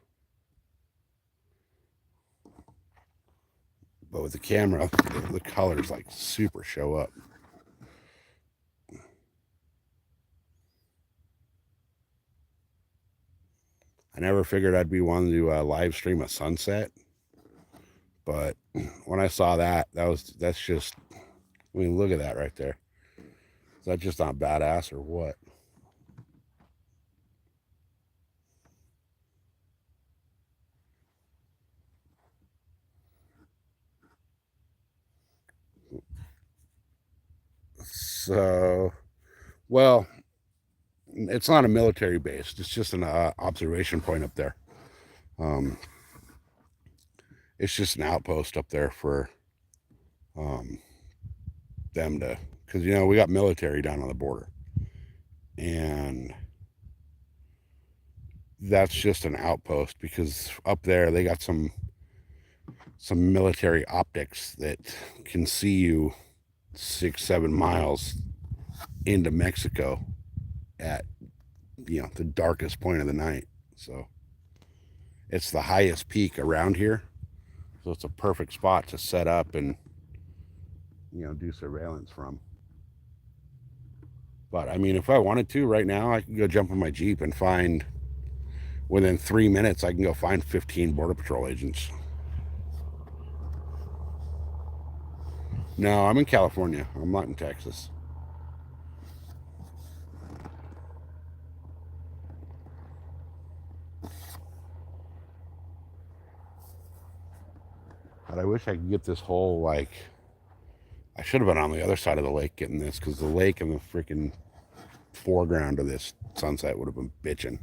But with the camera, the colors like super show up. I never figured I'd be one to live stream a sunset, but when I saw that's just, I mean, look at that right there. Is that just not badass or what? So, well, it's not a military base. It's just an observation point up there. It's just an outpost up there for them to, because we got military down on the border, and that's just an outpost because up there they got some military optics that can see you 6-7 miles into Mexico at the darkest point of the night. So it's the highest peak around here, so it's a perfect spot to set up and do surveillance from. But I mean, if I wanted to right now, I could go jump in my Jeep and find, within 3 minutes, I can go find 15 Border Patrol agents. No, I'm in California. I'm not in Texas. But I wish I could get this whole, like, I should have been on the other side of the lake getting this, because the lake and the freaking foreground of this sunset would have been bitching.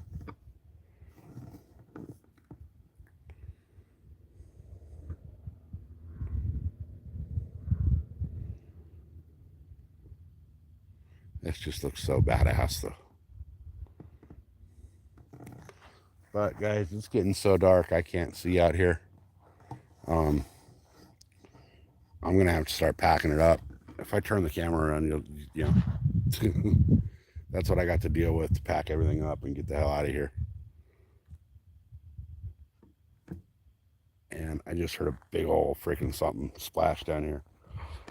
This just looks so badass, though. But guys, it's getting so dark I can't see out here. I'm gonna have to start packing it up. If I turn the camera around, that's what I got to deal with, to pack everything up and get the hell out of here. And I just heard a big old freaking something splash down here.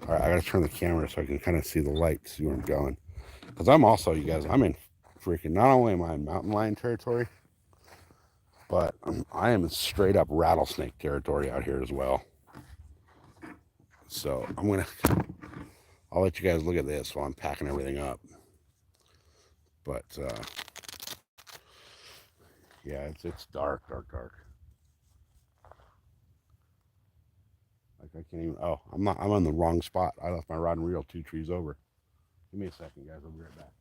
All right, I gotta turn the camera so I can kind of see the light, see where I'm going. Because I'm also, you guys, I'm in freaking, not only am I in mountain lion territory, but I am in straight up rattlesnake territory out here as well. So I'll let you guys look at this while I'm packing everything up. But yeah, it's dark. Like I can't even. Oh, I'm on the wrong spot. I left my rod and reel 2 trees over. Give me a second, guys. I'll be right back.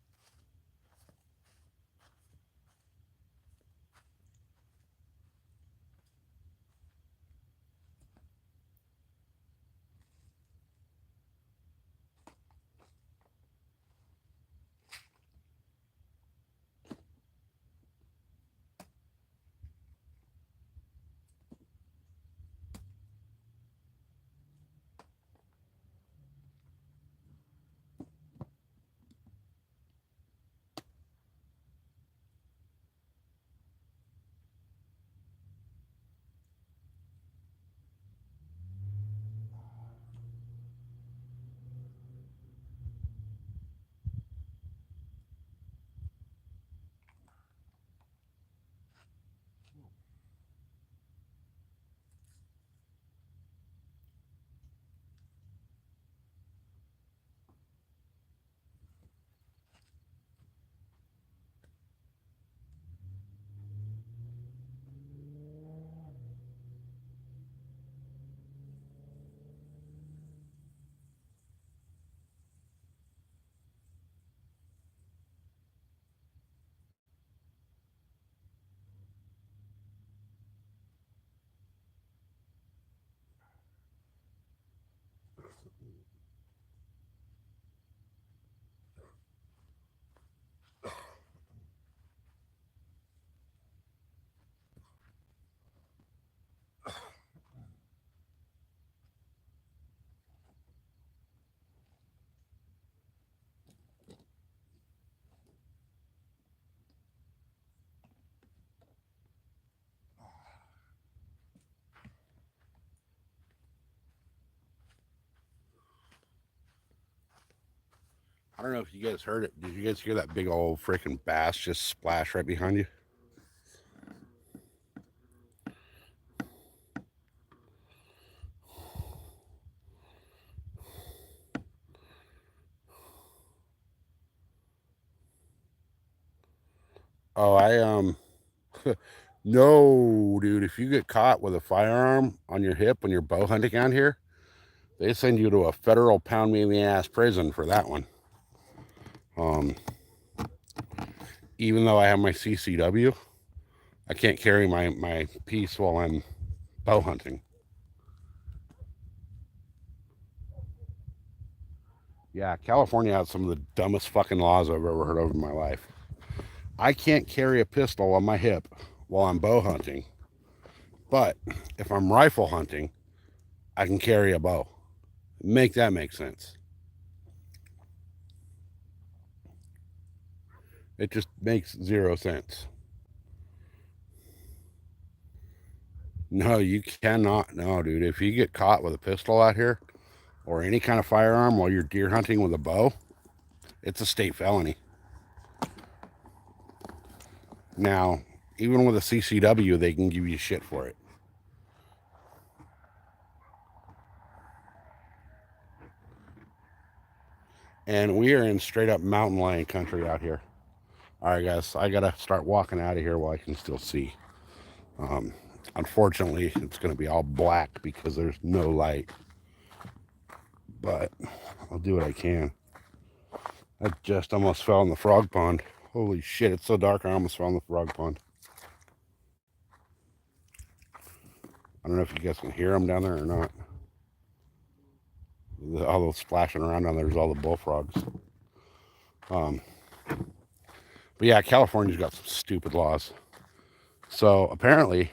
I don't know if you guys heard it. Did you guys hear that big old freaking bass just splash right behind you? Oh, no, dude. If you get caught with a firearm on your hip when you're bow hunting out here, they send you to a federal pound me in the ass prison for that one. Even though I have my CCW, I can't carry my piece while I'm bow hunting. Yeah, California has some of the dumbest fucking laws I've ever heard of in my life. I can't carry a pistol on my hip while I'm bow hunting, but if I'm rifle hunting, I can carry a bow. Make that make sense. It just makes zero sense. No, you cannot. No, dude. If you get caught with a pistol out here or any kind of firearm while you're deer hunting with a bow, it's a state felony. Now, even with a CCW, they can give you shit for it. And we are in straight up mountain lion country out here. All right, guys, I gotta start walking out of here while I can still see. Unfortunately, it's gonna be all black because there's no light, but I'll do what I can. I just almost fell in the frog pond. Holy shit, it's so dark I almost fell in the frog pond. I don't know if you guys can hear them down there or not. All those splashing around down there's all the bullfrogs. But yeah, California's got some stupid laws. So apparently,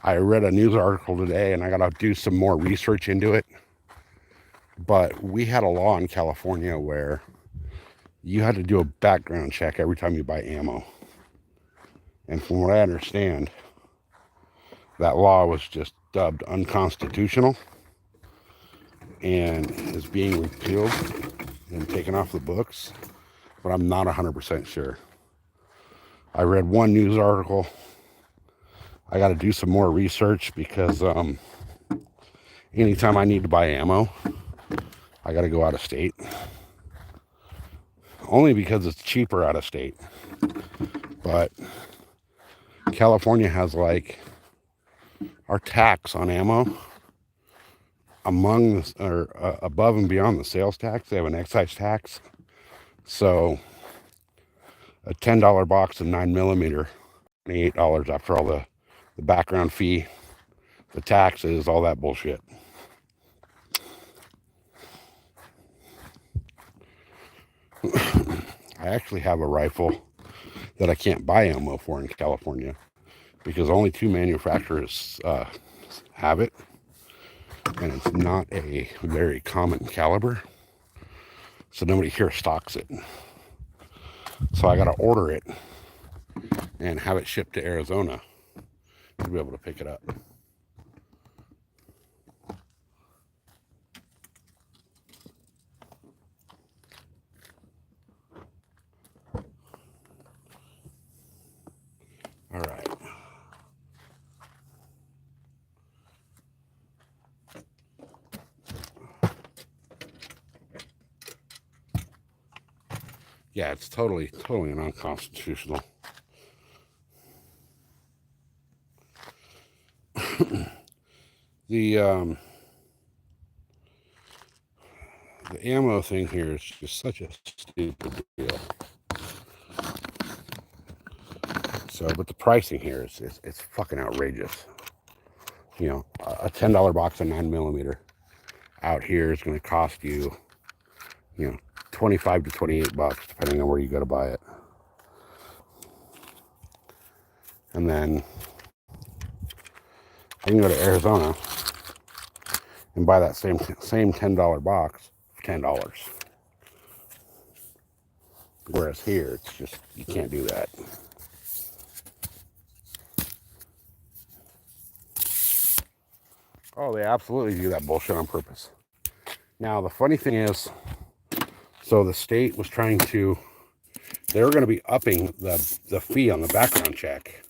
I read a news article today and I got to do some more research into it. But we had a law in California where you had to do a background check every time you buy ammo. And from what I understand, that law was just dubbed unconstitutional and is being repealed and taken off the books, but I'm not 100% sure. I read one news article. I got to do some more research because anytime I need to buy ammo, I got to go out of state. Only because it's cheaper out of state. But California has like our tax on ammo above and beyond the sales tax. They have an excise tax. So a $10 box of 9mm, $28 after all the background fee, the taxes, all that bullshit. I actually have a rifle that I can't buy ammo for in California because only 2 manufacturers have it, and it's not a very common caliber, so nobody here stocks it. So I got to order it and have it shipped to Arizona to be able to pick it up. All right. Yeah, it's totally unconstitutional. The ammo thing here is just such a stupid deal. So, but the pricing here is it's fucking outrageous. You know, a $10 box of 9mm out here is going to cost you, you know, 25 to 28 bucks, depending on where you go to buy it. And then I can go to Arizona and buy that same $10 box for $10. Whereas here, it's just, you can't do that. Oh, they absolutely do that bullshit on purpose. Now, the funny thing is, so the state was trying to, they were going to be upping the fee on the background check.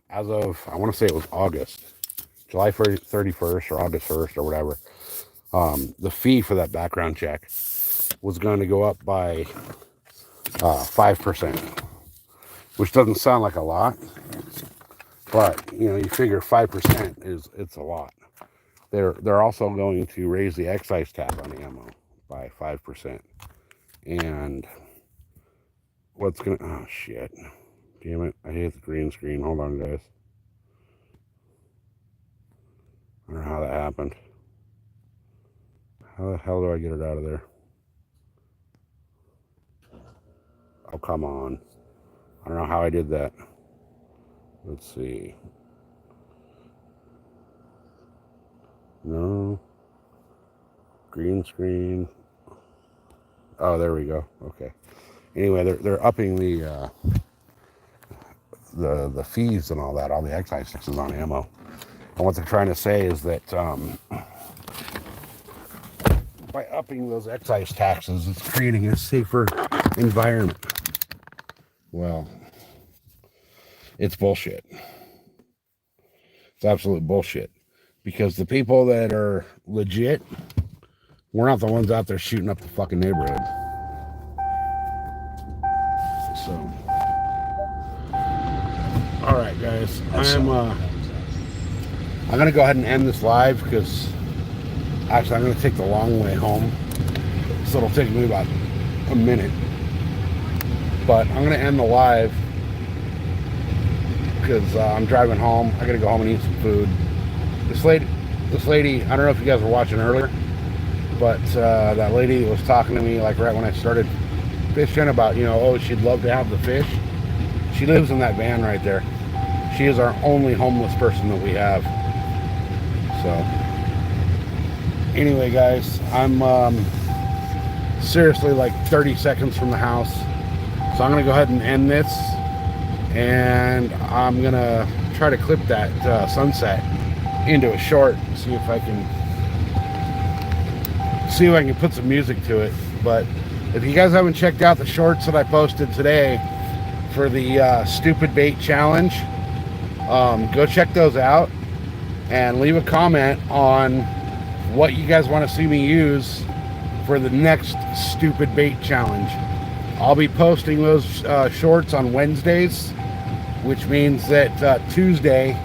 As of, I want to say it was August, July 31st or August 1st or whatever. The fee for that background check was going to go up by 5%, which doesn't sound like a lot, but you know, you figure 5% it's a lot. They're also going to raise the excise tax on ammo by 5%, and what's gonna, oh shit, damn it, I hate the green screen. Hold on, guys. I don't know how that happened. How the hell do I get it out of there? Oh, come on. I don't know how I did that. Let's see. No. Green screen. Oh, there we go. Okay. Anyway, they're upping the fees and all that, all the excise taxes on ammo. And what they're trying to say is that by upping those excise taxes, it's creating a safer environment. Well, it's bullshit. It's absolute bullshit. Because the people that are legit, we're not the ones out there shooting up the fucking neighborhood. So, all right, guys, I'm gonna go ahead and end this live because actually I'm gonna take the long way home, so it'll take me about a minute. But I'm gonna end the live because I'm driving home. I gotta go home and eat some food. This lady, I don't know if you guys were watching earlier, but that lady was talking to me like right when I started fishing about, you know, oh, she'd love to have the fish. She lives in that van right there. She is our only homeless person that we have. So anyway, guys, I'm seriously like 30 seconds from the house. So I'm going to go ahead and end this. And I'm going to try to clip that sunset into a short and see if I can put some music to it. But if you guys haven't checked out the shorts that I posted today for the stupid bait challenge, go check those out and leave a comment on what you guys want to see me use for the next stupid bait challenge. I'll be posting those shorts on Wednesdays, which means that Tuesday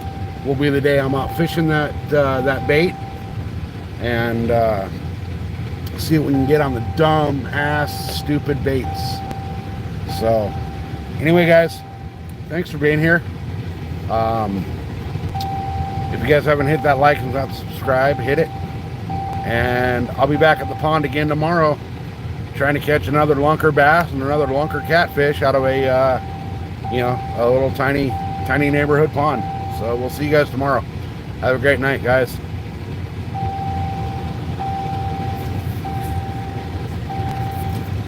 will be the day I'm out fishing that bait, and see what we can get on the dumb ass stupid baits. So anyway, guys, thanks for being here. If you guys haven't hit that like and not subscribe, hit it. And I'll be back at the pond again tomorrow, trying to catch another lunker bass and another lunker catfish out of a little tiny neighborhood pond. So we'll see you guys tomorrow. Have a great night, guys.